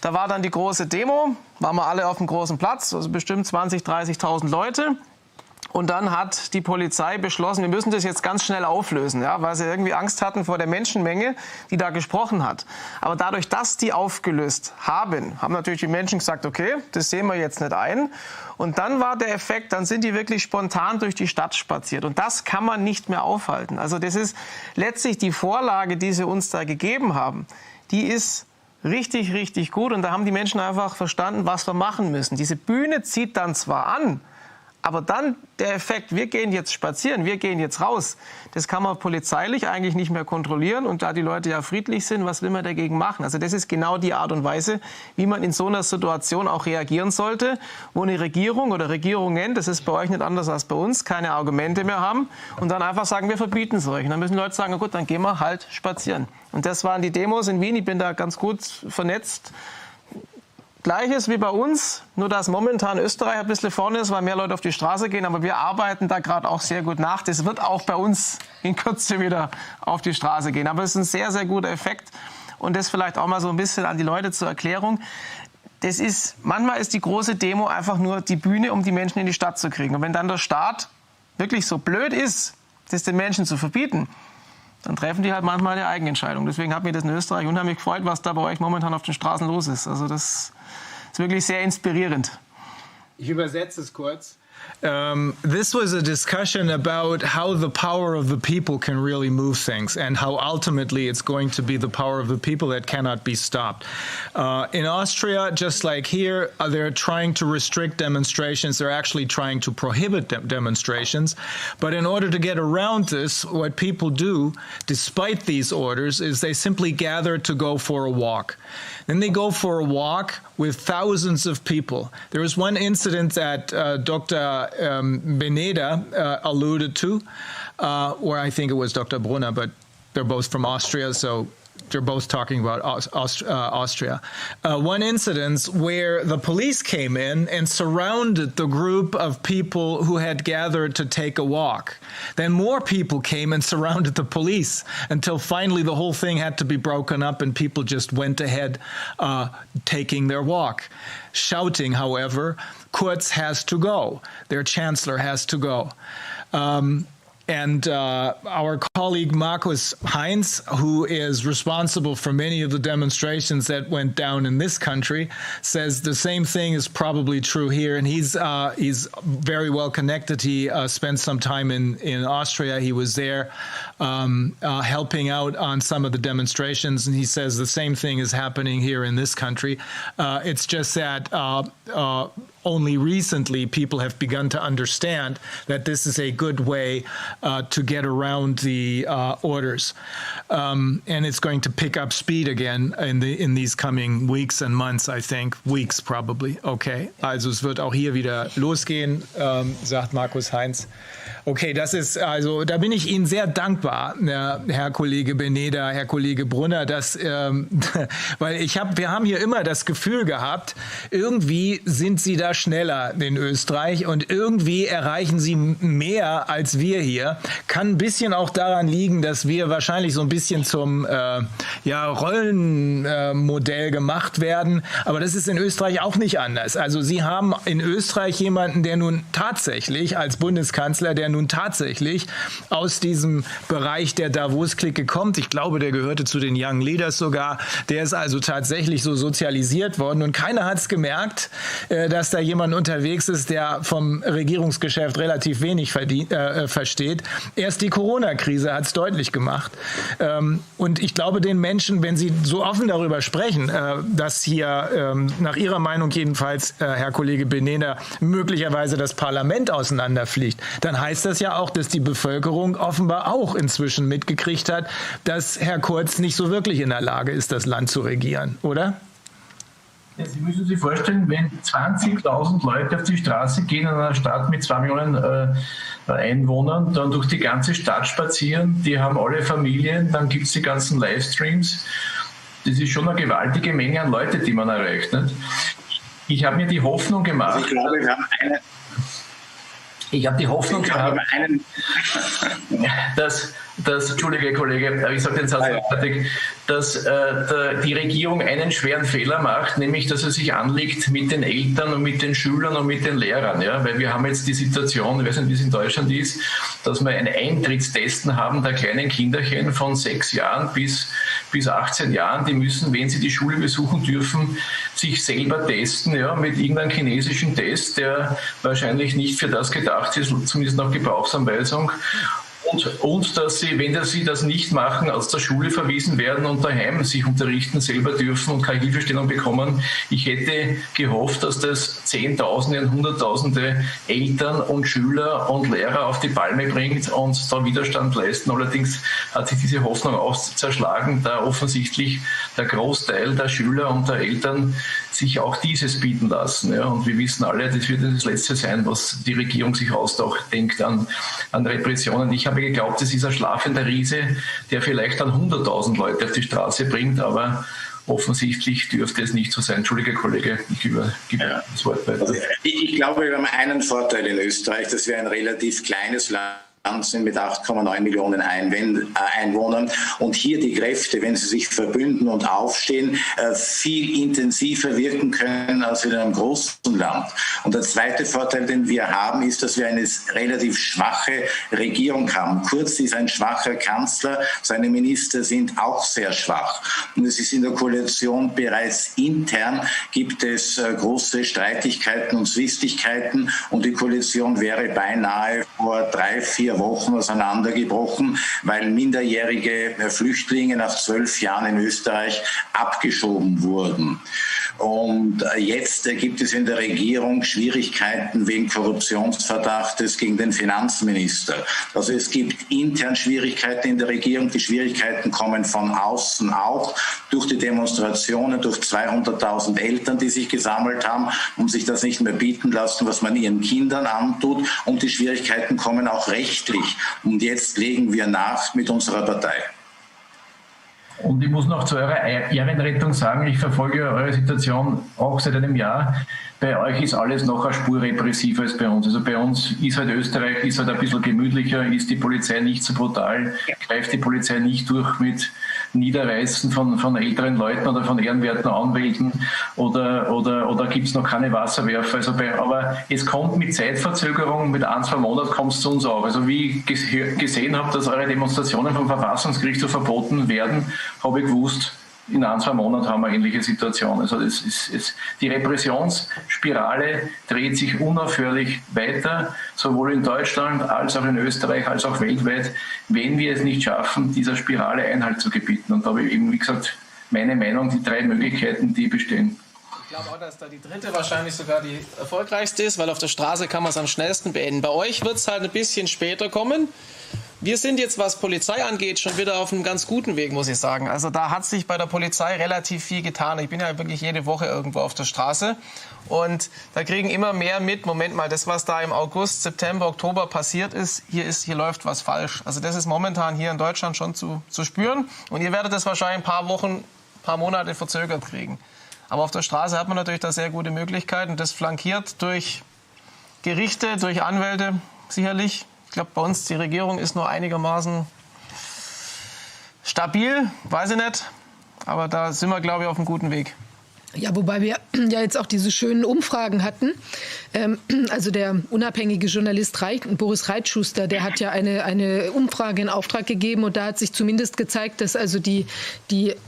Da war dann die große Demo, waren wir alle auf dem großen Platz, also bestimmt 20.000, 30.000 Leute. Und dann hat die Polizei beschlossen, wir müssen das jetzt ganz schnell auflösen, ja, weil sie irgendwie Angst hatten vor der Menschenmenge, die da gesprochen hat. Aber dadurch, dass die aufgelöst haben natürlich die Menschen gesagt, okay, das sehen wir jetzt nicht ein. Und dann war der Effekt, dann sind die wirklich spontan durch die Stadt spaziert. Und das kann man nicht mehr aufhalten. Also das ist letztlich die Vorlage, die sie uns da gegeben haben, die ist richtig, richtig gut. Und da haben die Menschen einfach verstanden, was wir machen müssen. Diese Bühne zieht dann zwar an, aber dann der Effekt, wir gehen jetzt spazieren, wir gehen jetzt raus, das kann man polizeilich eigentlich nicht mehr kontrollieren. Und da die Leute ja friedlich sind, was will man dagegen machen? Also das ist genau die Art und Weise, wie man in so einer Situation auch reagieren sollte, wo eine Regierung oder Regierungen, das ist bei euch nicht anders als bei uns, keine Argumente mehr haben und dann einfach sagen, wir verbieten es euch. Und dann müssen die Leute sagen, na gut, dann gehen wir halt spazieren. Und das waren die Demos in Wien, ich bin da ganz gut vernetzt. Gleiches wie bei uns, nur dass momentan Österreich ein bisschen vorne ist, weil mehr Leute auf die Straße gehen. Aber wir arbeiten da gerade auch sehr gut nach. Das wird auch bei uns in Kürze wieder auf die Straße gehen. Aber es ist ein sehr, sehr guter Effekt. Und das vielleicht auch mal so ein bisschen an die Leute zur Erklärung. Manchmal ist die große Demo einfach nur die Bühne, um die Menschen in die Stadt zu kriegen. Und wenn dann der Staat wirklich so blöd ist, das den Menschen zu verbieten, dann treffen die halt manchmal eine Eigenentscheidung. Deswegen hat mich das in Österreich unheimlich gefreut, was da bei euch momentan auf den Straßen los ist. Also das ist wirklich sehr inspirierend. Ich übersetze es kurz. This was a discussion about how the power of the people can really move things and how ultimately it's going to be the power of the people that cannot be stopped. In Austria, just like here, they're trying to restrict demonstrations. They're actually trying to prohibit demonstrations. But in order to get around this, what people do, despite these orders, is they simply gather to go for a walk. Then they go for a walk with thousands of people. There was one incident that Dr. Beneda alluded to, or I think it was Dr. Brunner, but they're both from Austria, so they're both talking about Austria. One incident where the police came in and surrounded the group of people who had gathered to take a walk. Then more people came and surrounded the police until finally the whole thing had to be broken up and people just went ahead taking their walk. Shouting, however, Kurz has to go. Their chancellor has to go. And our colleague Markus Heinz, who is responsible for many of the demonstrations that went down in this country, says the same thing is probably true here. And he's very well connected. He spent some time in Austria. He was there helping out on some of the demonstrations. And he says the same thing is happening here in this country. It's just that only recently people have begun to understand that this is a good way to get around the orders. And it's going to pick up speed again in these coming weeks and months, I think. Weeks probably. Okay, also es wird auch hier wieder losgehen, sagt Markus Heinz. Okay, das ist, also da bin ich Ihnen sehr dankbar, Herr Kollege Beneda, Herr Kollege Brunner, dass, weil wir haben hier immer das Gefühl gehabt, irgendwie sind Sie da schneller in Österreich und irgendwie erreichen Sie mehr als wir hier. Kann ein bisschen auch daran liegen, dass wir wahrscheinlich so ein bisschen zum Rollenmodell gemacht werden, aber das ist in Österreich auch nicht anders. Also Sie haben in Österreich jemanden, der nun tatsächlich als Bundeskanzler, der nun tatsächlich aus diesem Bereich der Davos-Clique kommt. Ich glaube, der gehörte zu den Young Leaders sogar. Der ist also tatsächlich so sozialisiert worden und keiner hat es gemerkt, dass da jemand unterwegs ist, der vom Regierungsgeschäft relativ wenig versteht. Erst die Corona-Krise hat es deutlich gemacht. Und ich glaube, den Menschen, wenn sie so offen darüber sprechen, dass hier nach ihrer Meinung jedenfalls, Herr Kollege Beneder, möglicherweise das Parlament auseinanderfliegt, dann heißt das ja auch, dass die Bevölkerung offenbar auch inzwischen mitgekriegt hat, dass Herr Kurz nicht so wirklich in der Lage ist, das Land zu regieren, oder? Ja, Sie müssen sich vorstellen, wenn 20.000 Leute auf die Straße gehen in einer Stadt mit 2 Millionen Einwohnern, dann durch die ganze Stadt spazieren, die haben alle Familien, dann gibt es die ganzen Livestreams. Das ist schon eine gewaltige Menge an Leute, die man erreicht. Nicht? Ich habe mir die Hoffnung gemacht. Also ich glaube, wir haben eine. Ich habe die Hoffnung gehabt, dass, Entschuldige Kollege, ich sage den Satz fertig, dass die Regierung einen schweren Fehler macht, nämlich dass er sich anlegt mit den Eltern und mit den Schülern und mit den Lehrern. Ja? Weil wir haben jetzt die Situation, ich weiß nicht, wie es in Deutschland ist, dass wir ein Eintrittstesten haben der kleinen Kinderchen von 6 Jahren bis 18 Jahren. Die müssen, wenn sie die Schule besuchen dürfen, sich selber testen, ja, mit irgendeinem chinesischen Test, der wahrscheinlich nicht für das gedacht ist, zumindest nach Gebrauchsanweisung. Und dass sie, wenn sie das nicht machen, aus der Schule verwiesen werden und daheim sich unterrichten selber dürfen und keine Hilfestellung bekommen. Ich hätte gehofft, dass das Zehntausende und Hunderttausende Eltern und Schüler und Lehrer auf die Palme bringt und da Widerstand leisten. Allerdings hat sich diese Hoffnung auch zerschlagen, da offensichtlich der Großteil der Schüler und der Eltern sich auch dieses bieten lassen. Ja. Und wir wissen alle, das wird das Letzte sein, was die Regierung sich ausdenkt an Repressionen. Ich habe geglaubt, das ist ein schlafender Riese, der vielleicht dann 100.000 Leute auf die Straße bringt, aber offensichtlich dürfte es nicht so sein. Entschuldige, Kollege, ich übergebe das Wort weiter. Also ich glaube, wir haben einen Vorteil in Österreich, dass wir ein relativ kleines Land sind mit 8,9 Millionen Einwohnern und hier die Kräfte, wenn sie sich verbünden und aufstehen, viel intensiver wirken können als in einem großen Land. Und der zweite Vorteil, den wir haben, ist, dass wir eine relativ schwache Regierung haben. Kurz ist ein schwacher Kanzler, seine Minister sind auch sehr schwach. Und es ist in der Koalition bereits intern, gibt es große Streitigkeiten und Zwistigkeiten und die Koalition wäre beinahe vor 3-4 Wochen auseinandergebrochen, weil minderjährige Flüchtlinge nach 12 Jahren in Österreich abgeschoben wurden. Und jetzt gibt es in der Regierung Schwierigkeiten wegen Korruptionsverdachtes gegen den Finanzminister. Also es gibt intern Schwierigkeiten in der Regierung. Die Schwierigkeiten kommen von außen auch durch die Demonstrationen, durch 200.000 Eltern, die sich gesammelt haben und sich das nicht mehr bieten lassen, was man ihren Kindern antut. Und die Schwierigkeiten kommen auch rechtlich. Und jetzt legen wir nach mit unserer Partei. Und ich muss noch zu eurer Ehrenrettung sagen, ich verfolge eure Situation auch seit einem Jahr. Bei euch ist alles noch eine Spur repressiver als bei uns. Also bei uns ist halt Österreich ist halt ein bisschen gemütlicher, ist die Polizei nicht so brutal, greift die Polizei nicht durch mit Niederreißen von älteren Leuten oder von ehrenwerten Anwälten oder gibt es noch keine Wasserwerfer. Also aber es kommt mit Zeitverzögerung, mit 1-2 Monaten kommt es zu uns auch. Also wie ich gesehen habe, dass eure Demonstrationen vom Verfassungsgericht verboten werden, habe ich gewusst, in 1-2 Monaten haben wir eine ähnliche Situation. Also die Repressionsspirale dreht sich unaufhörlich weiter, sowohl in Deutschland als auch in Österreich, als auch weltweit, wenn wir es nicht schaffen, dieser Spirale Einhalt zu gebieten. Und da habe ich eben, wie gesagt, meine Meinung, die 3 Möglichkeiten, die bestehen. Ich glaube auch, dass da die dritte wahrscheinlich sogar die erfolgreichste ist, weil auf der Straße kann man es am schnellsten beenden. Bei euch wird es halt ein bisschen später kommen. Wir sind jetzt, was Polizei angeht, schon wieder auf einem ganz guten Weg, muss ich sagen. Also da hat sich bei der Polizei relativ viel getan. Ich bin ja wirklich jede Woche irgendwo auf der Straße und da kriegen immer mehr mit, Moment mal, das, was da im August, September, Oktober passiert ist, hier läuft was falsch. Also das ist momentan hier in Deutschland schon zu spüren und ihr werdet das wahrscheinlich ein paar Wochen, ein paar Monate verzögert kriegen. Aber auf der Straße hat man natürlich da sehr gute Möglichkeiten, das flankiert durch Gerichte, durch Anwälte sicherlich. Ich glaube, bei uns die Regierung ist nur einigermaßen stabil, weiß ich nicht. Aber da sind wir, glaube ich, auf einem guten Weg. Ja, wobei wir ja jetzt auch diese schönen Umfragen hatten. Also der unabhängige Journalist Boris Reitschuster, der hat ja eine Umfrage in Auftrag gegeben und da hat sich zumindest gezeigt, dass also die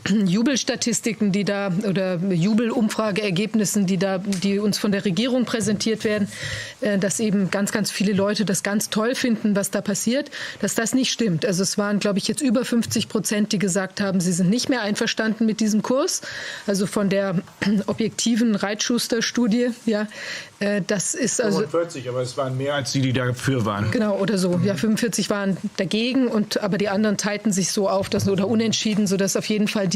Jubelstatistiken, die da oder Jubelumfrageergebnissen, die uns von der Regierung präsentiert werden, dass eben ganz, ganz viele Leute das ganz toll finden, was da passiert, dass das nicht stimmt. Also es waren, glaube ich, jetzt über 50%, die gesagt haben, sie sind nicht mehr einverstanden mit diesem Kurs. Also von der objektiven Reitschuster-Studie, ja, das ist also 45, aber es waren mehr als die dafür waren. Genau, oder so. Ja, 45 waren dagegen aber die anderen teilten sich so auf, oder unentschieden, sodass auf jeden Fall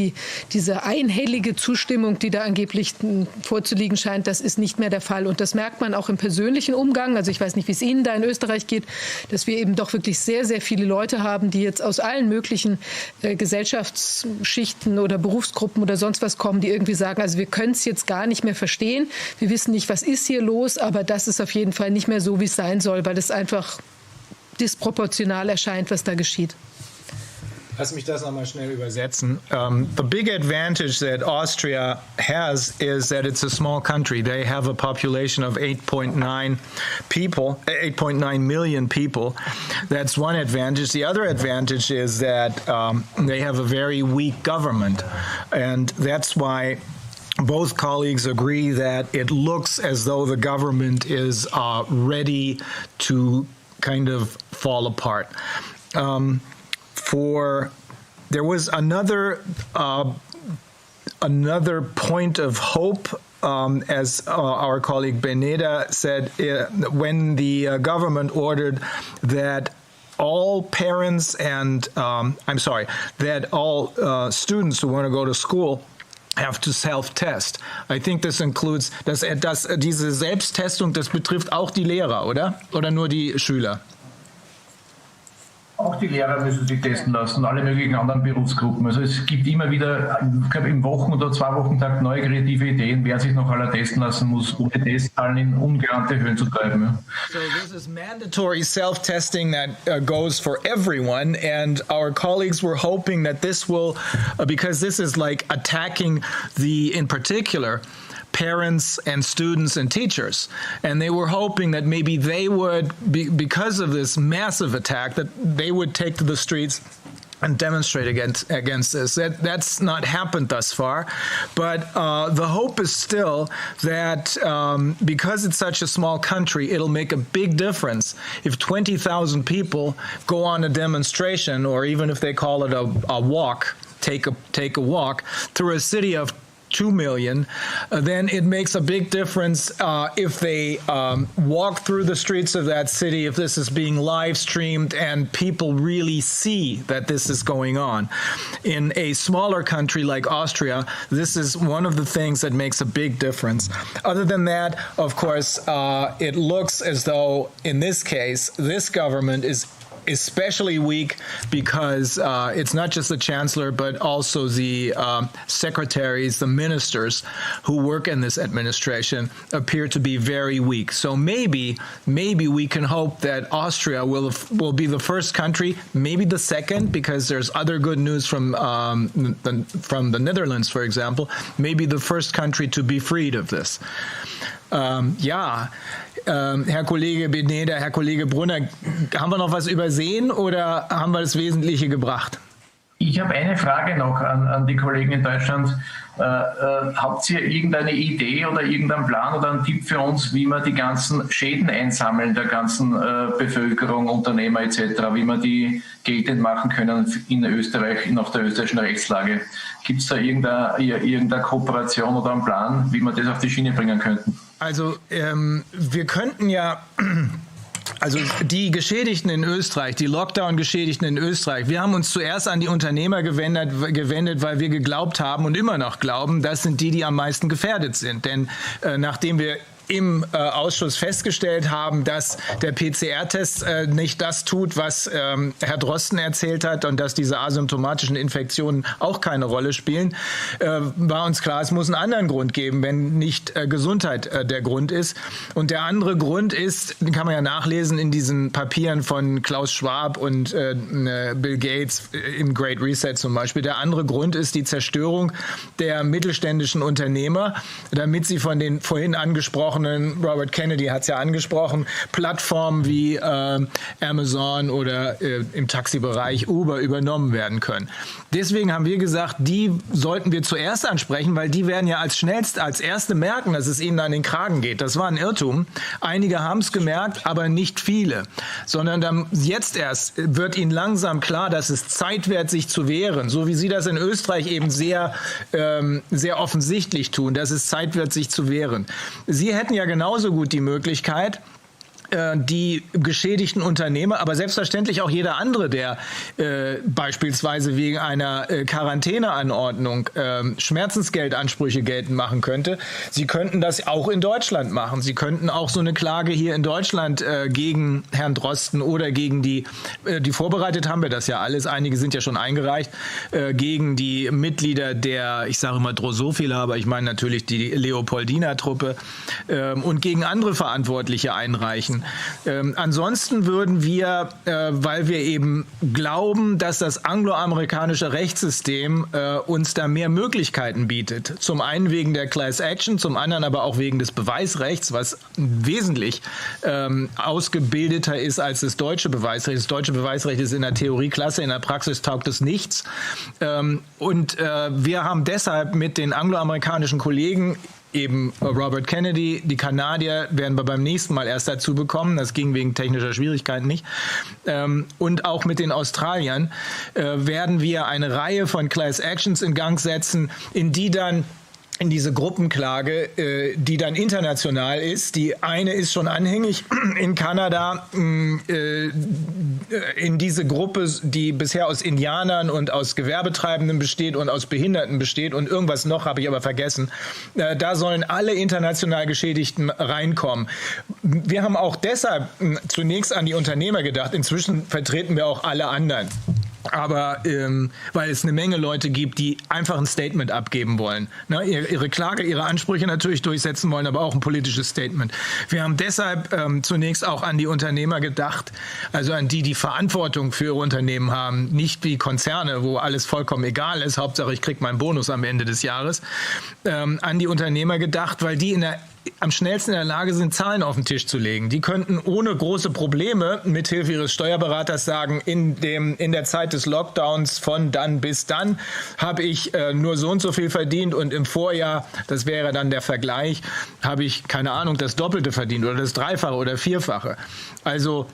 diese einhellige Zustimmung, die da angeblich vorzuliegen scheint, das ist nicht mehr der Fall. Und das merkt man auch im persönlichen Umgang. Also ich weiß nicht, wie es Ihnen da in Österreich geht, dass wir eben doch wirklich sehr, sehr viele Leute haben, die jetzt aus allen möglichen Gesellschaftsschichten oder Berufsgruppen oder sonst was kommen, die irgendwie sagen, also wir können es jetzt gar nicht mehr verstehen. Wir wissen nicht, was ist hier los, aber das ist auf jeden Fall nicht mehr so, wie es sein soll, weil es einfach disproportional erscheint, was da geschieht. Lass mich das nochmal schnell übersetzen. The big advantage that Austria has is that it's a small country. They have a population of 8.9 million people. That's one advantage. The other advantage is that they have a very weak government. And that's why both colleagues agree that it looks as though the government is ready to kind of fall apart. There was another point of hope, as our colleague Beneda said, when the government ordered that all parents and that all students who want to go to school have to self-test. I think this includes, diese Selbsttestung, das betrifft auch die Lehrer, oder? Oder nur die Schüler? Auch die Lehrer müssen sich testen lassen, alle möglichen anderen Berufsgruppen. Also es gibt immer wieder, ich glaube im Wochen- oder 2-Wochen-Takt neue kreative Ideen, wer sich noch alle testen lassen muss, um die Testzahlen in ungeahnte Höhen zu treiben. Ja. So this is mandatory self-testing that goes for everyone, and our colleagues were hoping that this will, because this is like attacking in particular, parents and students and teachers. And they were hoping that maybe they would, because of this massive attack, that they would take to the streets and demonstrate against this. That's not happened thus far. But the hope is still that because it's such a small country, it'll make a big difference if 20,000 people go on a demonstration, or even if they call it a walk, take a walk through a city of 2 million, then it makes a big difference if they walk through the streets of that city, if this is being live streamed and people really see that this is going on. In a smaller country like Austria, this is one of the things that makes a big difference. Other than that, of course, it looks as though in this case, this government is especially weak because it's not just the chancellor, but also the secretaries, the ministers who work in this administration appear to be very weak. So maybe we can hope that Austria will be the first country, maybe the second, because there's other good news from the Netherlands, for example, maybe the first country to be freed of this. Herr Kollege Beneda, Herr Kollege Brunner, haben wir noch was übersehen oder haben wir das Wesentliche gebracht? Ich habe eine Frage noch an die Kollegen in Deutschland. Habt ihr irgendeine Idee oder irgendeinen Plan oder einen Tipp für uns, wie wir die ganzen Schäden einsammeln der ganzen Bevölkerung, Unternehmer etc., wie wir die geltend machen können in Österreich, nach der österreichischen Rechtslage? Gibt es da irgendeine Kooperation oder einen Plan, wie wir das auf die Schiene bringen könnten? Also wir könnten ja... Also die Geschädigten in Österreich, die Lockdown-Geschädigten in Österreich, wir haben uns zuerst an die Unternehmer gewendet, weil wir geglaubt haben und immer noch glauben, das sind die am meisten gefährdet sind. Denn nachdem wir im Ausschuss festgestellt haben, dass der PCR-Test nicht das tut, was Herr Drosten erzählt hat und dass diese asymptomatischen Infektionen auch keine Rolle spielen, war uns klar, es muss einen anderen Grund geben, wenn nicht Gesundheit der Grund ist. Und der andere Grund ist, den kann man ja nachlesen in diesen Papieren von Klaus Schwab und Bill Gates im Great Reset zum Beispiel. Der andere Grund ist die Zerstörung der mittelständischen Unternehmer, damit sie von den vorhin angesprochenen, Robert Kennedy hat es ja angesprochen, Plattformen wie Amazon oder im Taxibereich Uber übernommen werden können. Deswegen haben wir gesagt, die sollten wir zuerst ansprechen, weil die werden ja als erste merken, dass es ihnen an den Kragen geht. Das war ein Irrtum. Einige haben es gemerkt, aber nicht viele. Sondern dann jetzt erst wird ihnen langsam klar, dass es Zeit wird, sich zu wehren. So wie Sie das in Österreich eben sehr offensichtlich tun, dass es Zeit wird, sich zu wehren. Sie hätten ja genauso gut die Möglichkeit, die geschädigten Unternehmer, aber selbstverständlich auch jeder andere, der beispielsweise wegen einer Quarantäneanordnung Schmerzensgeldansprüche geltend machen könnte. Sie könnten das auch in Deutschland machen. Sie könnten auch so eine Klage hier in Deutschland gegen Herrn Drosten oder gegen die vorbereitet haben wir das ja alles, einige sind ja schon eingereicht, gegen die Mitglieder der, ich sage immer Drosophila, aber ich meine natürlich die Leopoldina-Truppe und gegen andere Verantwortliche einreichen. Ansonsten würden wir, weil wir eben glauben, dass das angloamerikanische Rechtssystem uns da mehr Möglichkeiten bietet. Zum einen wegen der Class Action, zum anderen aber auch wegen des Beweisrechts, was wesentlich ausgebildeter ist als das deutsche Beweisrecht. Das deutsche Beweisrecht ist in der Theorie klasse, in der Praxis taugt es nichts. Und wir haben deshalb mit den angloamerikanischen Kollegen eben Robert Kennedy, die Kanadier werden wir beim nächsten Mal erst dazu bekommen, das ging wegen technischer Schwierigkeiten nicht, und auch mit den Australiern werden wir eine Reihe von Class Actions in Gang setzen, in die dann in diese Gruppenklage, die dann international ist. Die eine ist schon anhängig in Kanada, in diese Gruppe, die bisher aus Indianern und aus Gewerbetreibenden besteht und aus Behinderten besteht und irgendwas noch, habe ich aber vergessen. Da sollen alle international Geschädigten reinkommen. Wir haben auch deshalb zunächst an die Unternehmer gedacht. Inzwischen vertreten wir auch alle anderen. Aber weil es eine Menge Leute gibt, die einfach ein Statement abgeben wollen. Ne? Ihre Klage, ihre Ansprüche natürlich durchsetzen wollen, aber auch ein politisches Statement. Wir haben deshalb zunächst auch an die Unternehmer gedacht, also an die Verantwortung für ihre Unternehmen haben, nicht wie Konzerne, wo alles vollkommen egal ist, Hauptsache ich kriege meinen Bonus am Ende des Jahres, an die Unternehmer gedacht, weil die am schnellsten in der Lage sind, Zahlen auf den Tisch zu legen. Die könnten ohne große Probleme mithilfe ihres Steuerberaters sagen, in der Zeit des Lockdowns von dann bis dann habe ich nur so und so viel verdient und im Vorjahr, das wäre dann der Vergleich, habe ich, keine Ahnung, das Doppelte verdient oder das Dreifache oder Vierfache. Also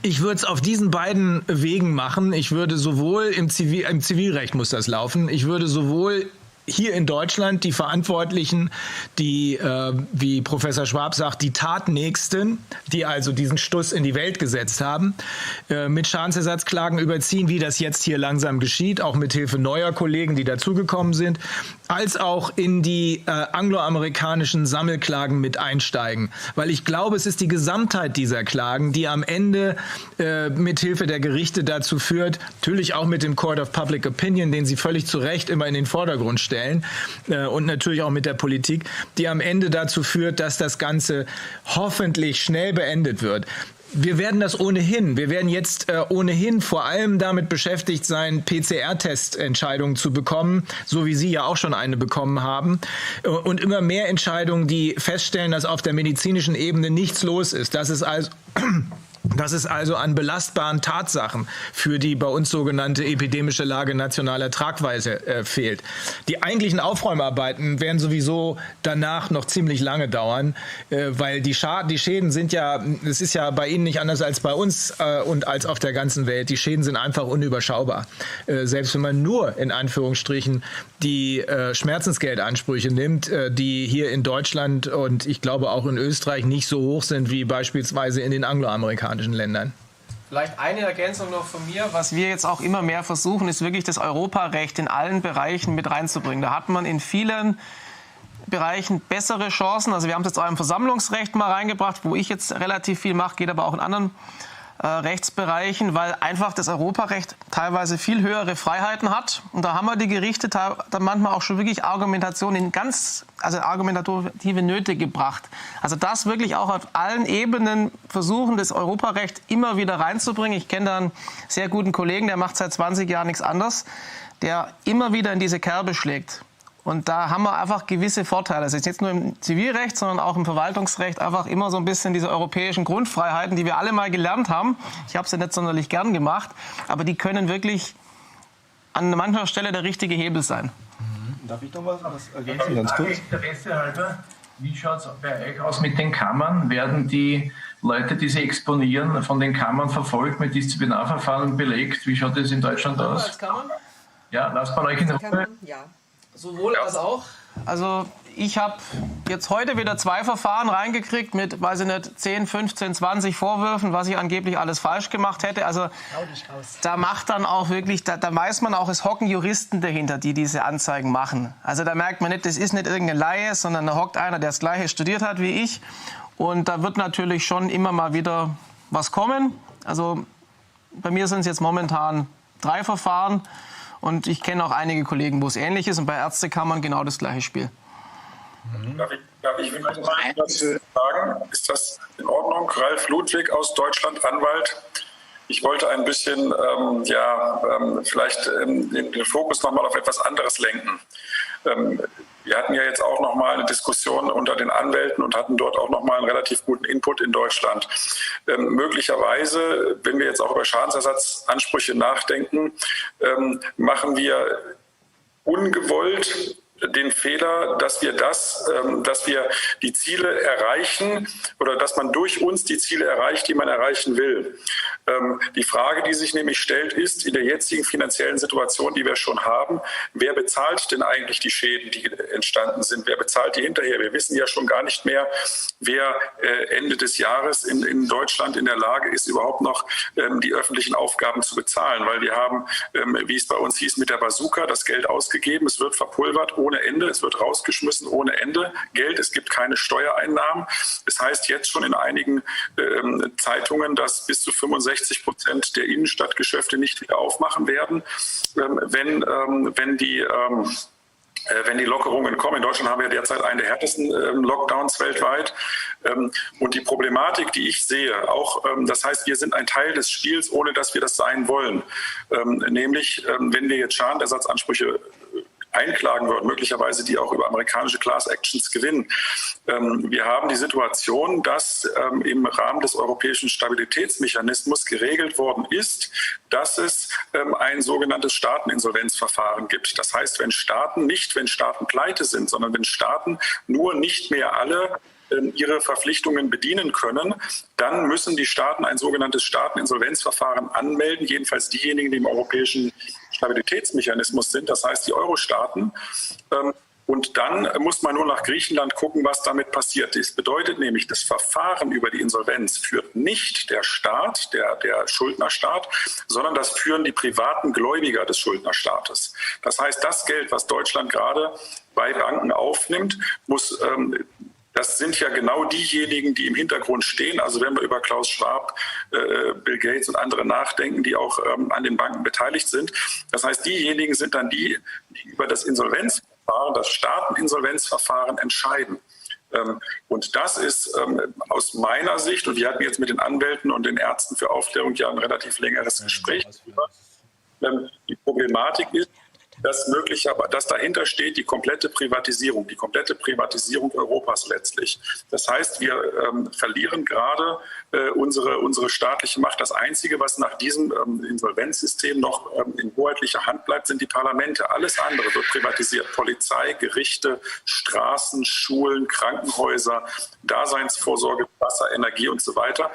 ich würde es auf diesen beiden Wegen machen. Ich würde sowohl im Zivilrecht muss das laufen, ich würde sowohl hier in Deutschland die Verantwortlichen, die, wie Professor Schwab sagt, die Tatnächsten, die also diesen Stuss in die Welt gesetzt haben, mit Schadensersatzklagen überziehen, wie das jetzt hier langsam geschieht, auch mit Hilfe neuer Kollegen, die dazugekommen sind, als auch in die angloamerikanischen Sammelklagen mit einsteigen. Weil ich glaube, es ist die Gesamtheit dieser Klagen, die am Ende mit Hilfe der Gerichte dazu führt, natürlich auch mit dem Court of Public Opinion, den Sie völlig zu Recht immer in den Vordergrund stellen, und natürlich auch mit der Politik, die am Ende dazu führt, dass das Ganze hoffentlich schnell beendet wird. Wir werden das ohnehin. Wir werden jetzt ohnehin vor allem damit beschäftigt sein, PCR-Testentscheidungen zu bekommen, so wie Sie ja auch schon eine bekommen haben. Und immer mehr Entscheidungen, die feststellen, dass auf der medizinischen Ebene nichts los ist. Das ist also an belastbaren Tatsachen für die bei uns sogenannte epidemische Lage nationaler Tragweite fehlt. Die eigentlichen Aufräumarbeiten werden sowieso danach noch ziemlich lange dauern, weil die Schäden sind ja, es ist ja bei Ihnen nicht anders als bei uns und als auf der ganzen Welt. Die Schäden sind einfach unüberschaubar. Selbst wenn man nur in Anführungsstrichen die Schmerzensgeldansprüche nimmt, die hier in Deutschland und ich glaube auch in Österreich nicht so hoch sind wie beispielsweise in den angloamerikanischen Ländern. Vielleicht eine Ergänzung noch von mir. Was wir jetzt auch immer mehr versuchen, ist wirklich das Europarecht in allen Bereichen mit reinzubringen. Da hat man in vielen Bereichen bessere Chancen. Also wir haben es jetzt auch im Versammlungsrecht mal reingebracht, wo ich jetzt relativ viel mache, geht aber auch in anderen Rechtsbereichen, weil einfach das Europarecht teilweise viel höhere Freiheiten hat. Und da haben wir die Gerichte dann manchmal auch schon wirklich argumentative Nöte gebracht. Also das wirklich auch auf allen Ebenen versuchen, das Europarecht immer wieder reinzubringen. Ich kenne da einen sehr guten Kollegen, der macht seit 20 Jahren nichts anderes, der immer wieder in diese Kerbe schlägt. Und da haben wir einfach gewisse Vorteile. Das ist jetzt nur im Zivilrecht, sondern auch im Verwaltungsrecht einfach immer so ein bisschen diese europäischen Grundfreiheiten, die wir alle mal gelernt haben. Ich habe sie nicht sonderlich gern gemacht, aber die können wirklich an mancher Stelle der richtige Hebel sein. Darf ich noch was ergänzen, ganz kurz? Interesse halber, wie schaut es bei euch aus mit den Kammern? Werden die Leute, die sie exponieren, von den Kammern verfolgt, mit Disziplinarverfahren belegt? Wie schaut das in Deutschland aus? Als Kammern? Ja, lasst man euch in Ruhe. Ja. Sowohl als auch. Also ich habe jetzt heute wieder 2 Verfahren reingekriegt mit, weiß ich nicht, 10, 15, 20 Vorwürfen, was ich angeblich alles falsch gemacht hätte. Also da macht dann auch wirklich, da weiß man auch, es hocken Juristen dahinter, die diese Anzeigen machen. Also da merkt man nicht, das ist nicht irgendeine Laie, sondern da hockt einer, der das Gleiche studiert hat wie ich. Und da wird natürlich schon immer mal wieder was kommen. Also bei mir sind es jetzt momentan 3 Verfahren. Und ich kenne auch einige Kollegen, wo es ähnlich ist. Und bei Ärztekammern genau das gleiche Spiel. Darf ich vielleicht mal etwas sagen? Ist das in Ordnung? Ralf Ludwig aus Deutschland, Anwalt. Ich wollte ein bisschen vielleicht den Fokus nochmal auf etwas anderes lenken. Wir hatten ja jetzt auch nochmal eine Diskussion unter den Anwälten und hatten dort auch nochmal einen relativ guten Input in Deutschland. Möglicherweise, wenn wir jetzt auch über Schadensersatzansprüche nachdenken, machen wir ungewollt den Fehler, dass wir die Ziele erreichen oder dass man durch uns die Ziele erreicht, die man erreichen will. Die Frage, die sich nämlich stellt, ist in der jetzigen finanziellen Situation, die wir schon haben, wer bezahlt denn eigentlich die Schäden, die entstanden sind? Wer bezahlt die hinterher? Wir wissen ja schon gar nicht mehr, wer Ende des Jahres in Deutschland in der Lage ist, überhaupt noch die öffentlichen Aufgaben zu bezahlen, weil wir haben, wie es bei uns hieß, mit der Bazooka das Geld ausgegeben, es wird verpulvert ohne Ende, es wird rausgeschmissen ohne Ende Geld, es gibt keine Steuereinnahmen. Es heißt jetzt schon in einigen Zeitungen, dass bis zu 65% der Innenstadtgeschäfte nicht wieder aufmachen werden, wenn die Lockerungen kommen. In Deutschland haben wir derzeit einen der härtesten Lockdowns weltweit. Und die Problematik, die ich sehe, auch, das heißt, wir sind ein Teil des Spiels, ohne dass wir das sein wollen. Nämlich, wenn wir jetzt Schadenersatzansprüche einklagen würden, möglicherweise die auch über amerikanische Class Actions gewinnen. Wir haben die Situation, dass im Rahmen des europäischen Stabilitätsmechanismus geregelt worden ist, dass es ein sogenanntes Staateninsolvenzverfahren gibt. Das heißt, wenn Staaten pleite sind, sondern wenn Staaten nur nicht mehr alle ihre Verpflichtungen bedienen können, dann müssen die Staaten ein sogenanntes Staateninsolvenzverfahren anmelden, jedenfalls diejenigen, die im europäischen Stabilitätsmechanismus sind, das heißt die Euro-Staaten. Und dann muss man nur nach Griechenland gucken, was damit passiert. Das bedeutet nämlich, das Verfahren über die Insolvenz führt nicht der Staat, der Schuldnerstaat, sondern das führen die privaten Gläubiger des Schuldnerstaates. Das heißt, das Geld, was Deutschland gerade bei Banken aufnimmt, das sind ja genau diejenigen, die im Hintergrund stehen. Also wenn wir über Klaus Schwab, Bill Gates und andere nachdenken, die auch an den Banken beteiligt sind. Das heißt, diejenigen sind dann die über das Insolvenzverfahren, das Staateninsolvenzverfahren entscheiden. Und das ist aus meiner Sicht, und wir hatten jetzt mit den Anwälten und den Ärzten für Aufklärung ja ein relativ längeres Gespräch. Die Problematik ist, dass dahinter steht die komplette Privatisierung Europas letztlich. Das heißt, wir verlieren gerade unsere staatliche Macht. Das Einzige, was nach diesem Insolvenzsystem noch in hoheitlicher Hand bleibt, sind die Parlamente. Alles andere wird privatisiert. Polizei, Gerichte, Straßen, Schulen, Krankenhäuser, Daseinsvorsorge, Wasser, Energie und so weiter.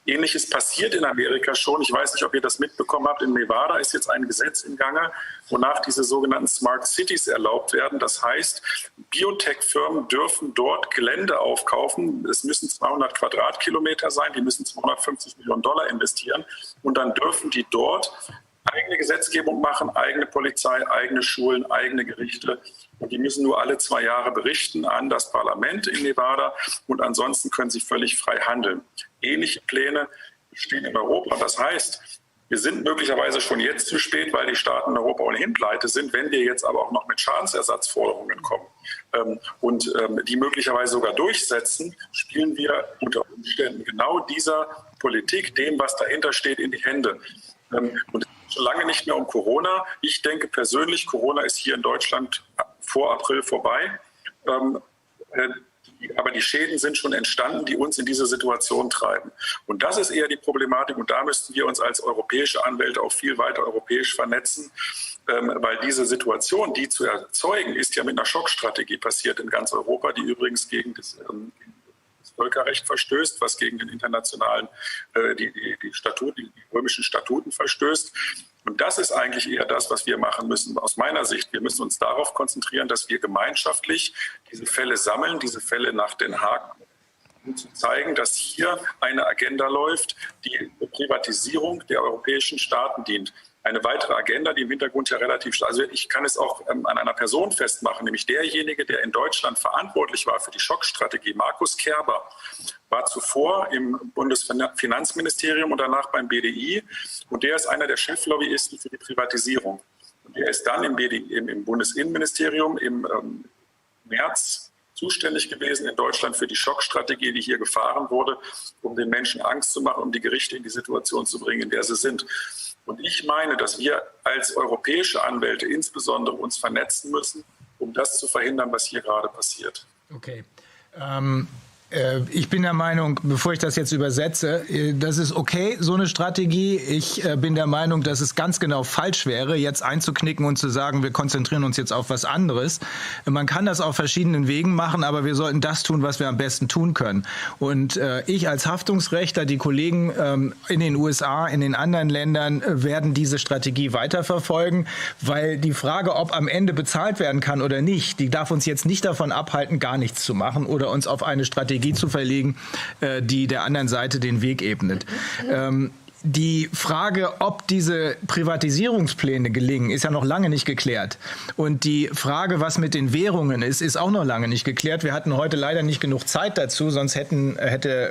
Ähnliches passiert in Amerika schon. Ich weiß nicht, ob ihr das mitbekommen habt. In Nevada ist jetzt ein Gesetz im Gange, wonach diese sogenannten Smart Cities erlaubt werden. Das heißt, Biotech-Firmen dürfen dort Gelände aufkaufen. Es müssen 200 Quadratkilometer sein. Die müssen $250 Millionen investieren. Und dann dürfen die dort eigene Gesetzgebung machen, eigene Polizei, eigene Schulen, eigene Gerichte. Und die müssen nur alle 2 Jahre berichten an das Parlament in Nevada. Und ansonsten können sie völlig frei handeln. Ähnliche Pläne bestehen in Europa. Das heißt, wir sind möglicherweise schon jetzt zu spät, weil die Staaten in Europa ohnehin pleite sind. Wenn wir jetzt aber auch noch mit Schadensersatzforderungen kommen und die möglicherweise sogar durchsetzen, spielen wir unter Umständen genau dieser Politik, dem, was dahinter steht, in die Hände. Und es geht schon lange nicht mehr um Corona. Ich denke persönlich, Corona ist hier in Deutschland vor April vorbei. Aber die Schäden sind schon entstanden, die uns in diese Situation treiben. Und das ist eher die Problematik. Und da müssten wir uns als europäische Anwälte auch viel weiter europäisch vernetzen, weil diese Situation, die zu erzeugen, ist ja mit einer Schockstrategie passiert in ganz Europa, die übrigens gegen das Völkerrecht verstößt, was gegen den internationalen, die römischen Statuten verstößt. Und das ist eigentlich eher das, was wir machen müssen. Aus meiner Sicht, wir müssen uns darauf konzentrieren, dass wir gemeinschaftlich diese Fälle sammeln, diese Fälle nach Den Haag, um zu zeigen, dass hier eine Agenda läuft, die der Privatisierung der europäischen Staaten dient. Eine weitere Agenda, die im Hintergrund ja relativ, also ich kann es auch an einer Person festmachen, nämlich derjenige, der in Deutschland verantwortlich war für die Schockstrategie, Markus Kerber, war zuvor im Bundesfinanzministerium und danach beim BDI und der ist einer der Cheflobbyisten für die Privatisierung. Und der ist dann im Bundesinnenministerium im März zuständig gewesen in Deutschland für die Schockstrategie, die hier gefahren wurde, um den Menschen Angst zu machen, um die Gerichte in die Situation zu bringen, in der sie sind. Und ich meine, dass wir als europäische Anwälte insbesondere uns vernetzen müssen, um das zu verhindern, was hier gerade passiert. Okay. Ich bin der Meinung, bevor ich das jetzt übersetze, das ist okay, so eine Strategie. Ich bin der Meinung, dass es ganz genau falsch wäre, jetzt einzuknicken und zu sagen, wir konzentrieren uns jetzt auf was anderes. Man kann das auf verschiedenen Wegen machen, aber wir sollten das tun, was wir am besten tun können. Und ich als Haftungsrechtler, die Kollegen in den USA, in den anderen Ländern werden diese Strategie weiterverfolgen, weil die Frage, ob am Ende bezahlt werden kann oder nicht, die darf uns jetzt nicht davon abhalten, gar nichts zu machen oder uns auf eine Strategie zu verlegen, die der anderen Seite den Weg ebnet. Die Frage, ob diese Privatisierungspläne gelingen, ist ja noch lange nicht geklärt. Und die Frage, was mit den Währungen ist auch noch lange nicht geklärt. Wir hatten heute leider nicht genug Zeit dazu, sonst hätte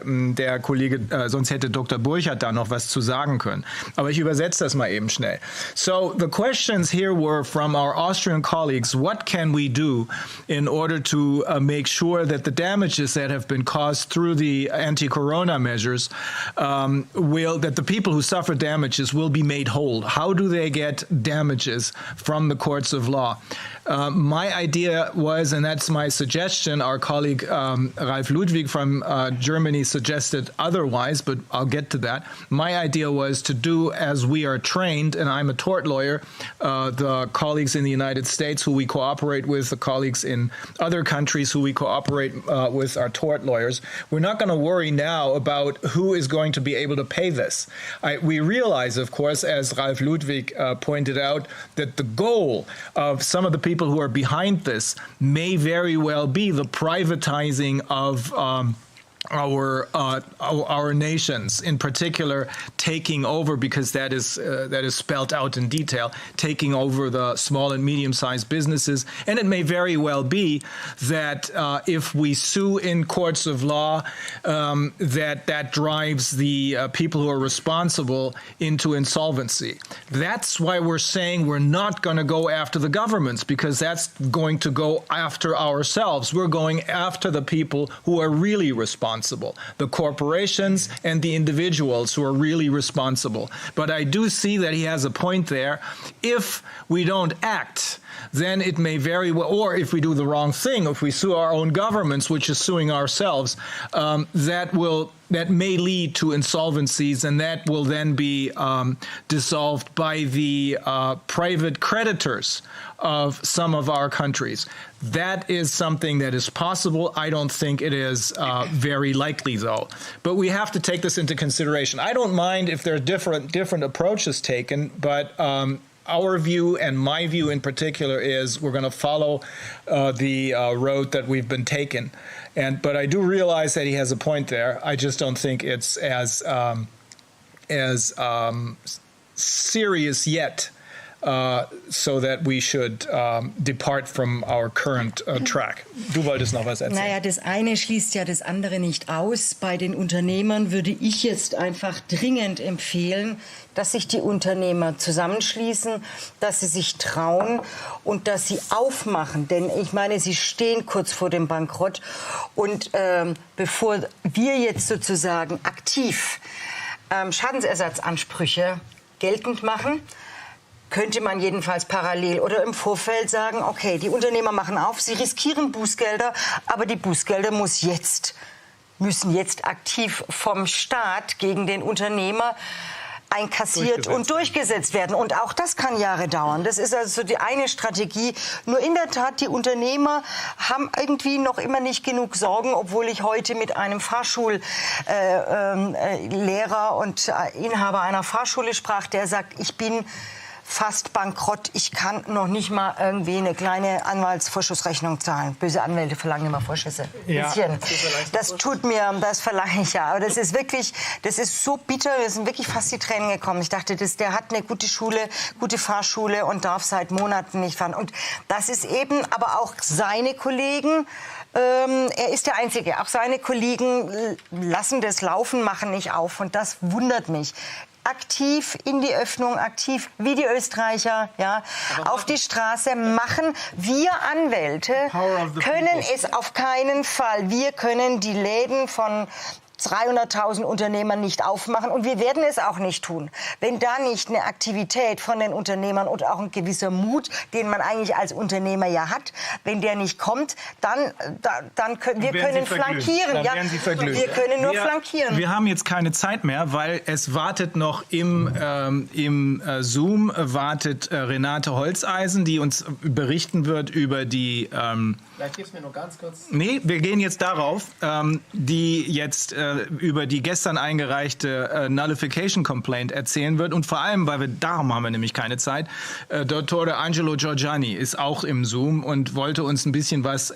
Dr. Burchardt da noch was zu sagen können. Aber ich übersetze das mal eben schnell. So, the questions here were from our Austrian colleagues. What can we do in order to make sure that the damages that have been caused through the anti-corona measures that the people who suffer damages will be made whole? How do they get damages from the courts of law? My idea was, and that's my suggestion, our colleague Ralf Ludwig from Germany suggested otherwise, but I'll get to that. My idea was to do as we are trained, and I'm a tort lawyer, the colleagues in the United States who we cooperate with, the colleagues in other countries who we cooperate with are tort lawyers. We're not going to worry now about who is going to be able to pay this. We realize, of course, as Ralf Ludwig pointed out, that the goal of some of the people who are behind this may very well be the privatizing of our nations, in particular, taking over, because that is spelled out in detail, taking over the small and medium-sized businesses. And it may very well be that if we sue in courts of law, that drives the people who are responsible into insolvency. That's why we're saying we're not going to go after the governments, because that's going to go after ourselves. We're going after the people who are really responsible. The corporations and the individuals who are really responsible. But I do see that he has a point there. If we don't act, then it may very well, or if we do the wrong thing, if we sue our own governments, which is suing ourselves, that may lead to insolvencies, and that will then be dissolved by the private creditors of some of our countries. That is something that is possible. I don't think it is very likely, though. But we have to take this into consideration. I don't mind if there are different approaches taken, but our view, and my view in particular, is we're going to follow the road that we've been taken. But I do realize that he has a point there. I just don't think it's as serious yet. So that we should depart from our current track. Du wolltest noch was erzählen. Naja, das eine schließt ja das andere nicht aus. Bei den Unternehmern würde ich jetzt einfach dringend empfehlen, dass sich die Unternehmer zusammenschließen, dass sie sich trauen und dass sie aufmachen. Denn ich meine, sie stehen kurz vor dem Bankrott. Und bevor wir jetzt sozusagen aktiv Schadensersatzansprüche geltend machen, könnte man jedenfalls parallel oder im Vorfeld sagen, okay, die Unternehmer machen auf, sie riskieren Bußgelder, aber die Bußgelder müssen jetzt aktiv vom Staat gegen den Unternehmer einkassiert und durchgesetzt werden. Und auch das kann Jahre dauern. Das ist also die eine Strategie. Nur in der Tat, die Unternehmer haben irgendwie noch immer nicht genug Sorgen, obwohl ich heute mit einem Fahrschullehrer und Inhaber einer Fahrschule sprach, der sagt, ich bin fast bankrott. Ich kann noch nicht mal irgendwie eine kleine Anwaltsvorschussrechnung zahlen. Böse Anwälte verlangen immer Vorschüsse. Bisschen. Das tut mir, das verlange ich ja. Aber das ist wirklich, das ist so bitter. Wir sind wirklich fast die Tränen gekommen. Ich dachte, der hat eine gute Schule, gute Fahrschule und darf seit Monaten nicht fahren. Und das ist eben aber auch seine Kollegen. Er ist der Einzige. Auch seine Kollegen lassen das laufen, machen nicht auf. Und das wundert mich. Aktiv in die Öffnung, aktiv wie die Österreicher, ja, auf die Straße machen. Wir Anwälte können es auf keinen Fall. Wir können die Läden von 300.000 Unternehmern nicht aufmachen und wir werden es auch nicht tun. Wenn da nicht eine Aktivität von den Unternehmern und auch ein gewisser Mut, den man eigentlich als Unternehmer ja hat, wenn der nicht kommt, dann können wir flankieren. Ja, wir können nur flankieren. Wir haben jetzt keine Zeit mehr, weil es wartet noch im Zoom wartet Renate Holzeisen, die uns berichten wird über die Vielleicht gib's mir nur ganz kurz. Nee, wir gehen jetzt darauf, die jetzt über die gestern eingereichte Nullification Complaint erzählen wird und vor allem, weil darum haben wir nämlich keine Zeit, Dottore Angelo Giorgiani ist auch im Zoom und wollte uns ein bisschen was